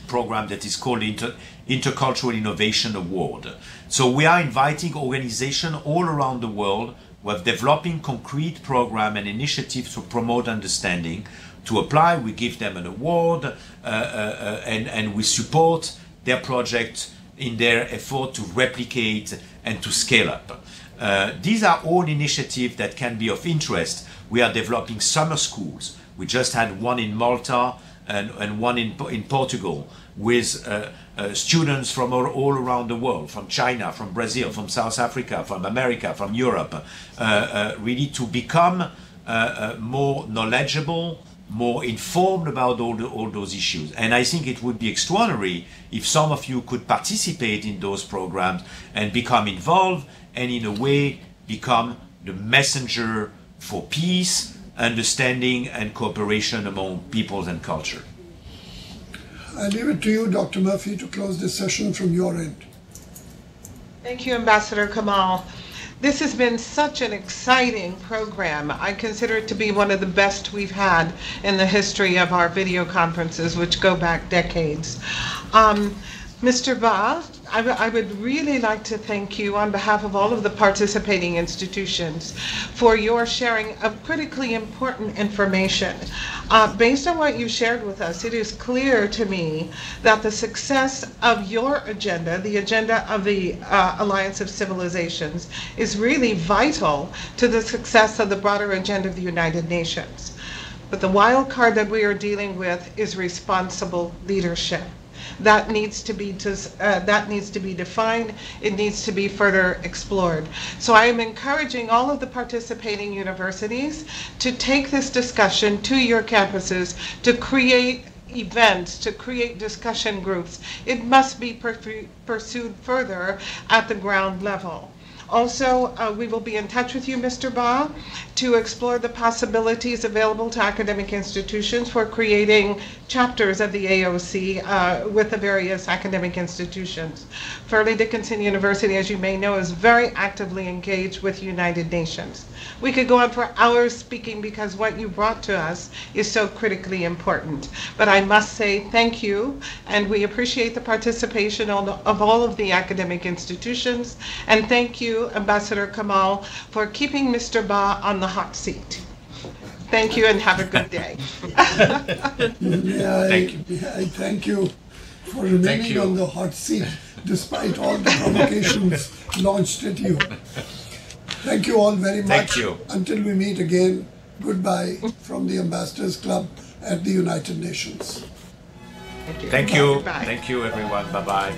C: program that is called Intercultural Innovation Award. So we are inviting organizations all around the world who are developing concrete programs and initiatives to promote understanding to apply. We give them an award and we support their project in their effort to replicate and to scale up. These are all initiatives that can be of interest. We are developing summer schools. We just had one in Malta and one in Portugal with students from all around the world, from China, from Brazil, from South Africa, from America, from Europe, really to become more knowledgeable, more informed about all those issues. And I think it would be extraordinary if some of you could participate in those programs and become involved and in a way become the messenger for peace, understanding and cooperation among peoples and culture.
B: I leave it to you, Dr. Murphy, to close this session from your end.
S: Thank you, Ambassador Kamal. This has been such an exciting program. I consider it to be one of the best we've had in the history of our video conferences, which go back decades. Mr. Ba, I would really like to thank you on behalf of all of the participating institutions for your sharing of critically important information. Based on what you shared with us, it is clear to me that the success of your agenda, the agenda of the Alliance of Civilizations, is really vital to the success of the broader agenda of the United Nations. But the wild card that we are dealing with is responsible leadership. That needs to be defined. It needs to be further explored. So I am encouraging all of the participating universities to take this discussion to your campuses, to create events, to create discussion groups. It must be pursued further at the ground level. Also, we will be in touch with you, Mr. Ba, to explore the possibilities available to academic institutions for creating chapters of the AOC with the various academic institutions. Fairleigh Dickinson University, as you may know, is very actively engaged with United Nations. We could go on for hours speaking because what you brought to us is so critically important. But I must say thank you, and we appreciate the participation of all of the academic institutions, and thank you, Ambassador Kamal, for keeping Mr. Ba on the hot seat. Thank you and have a good day.
B: I thank you for remaining on the hot seat despite all the provocations launched at you. Thank you all very much.
C: Thank you.
B: Until we meet again, goodbye from the Ambassadors Club at the United Nations.
C: Thank you. Thank you, everyone. Bye-bye.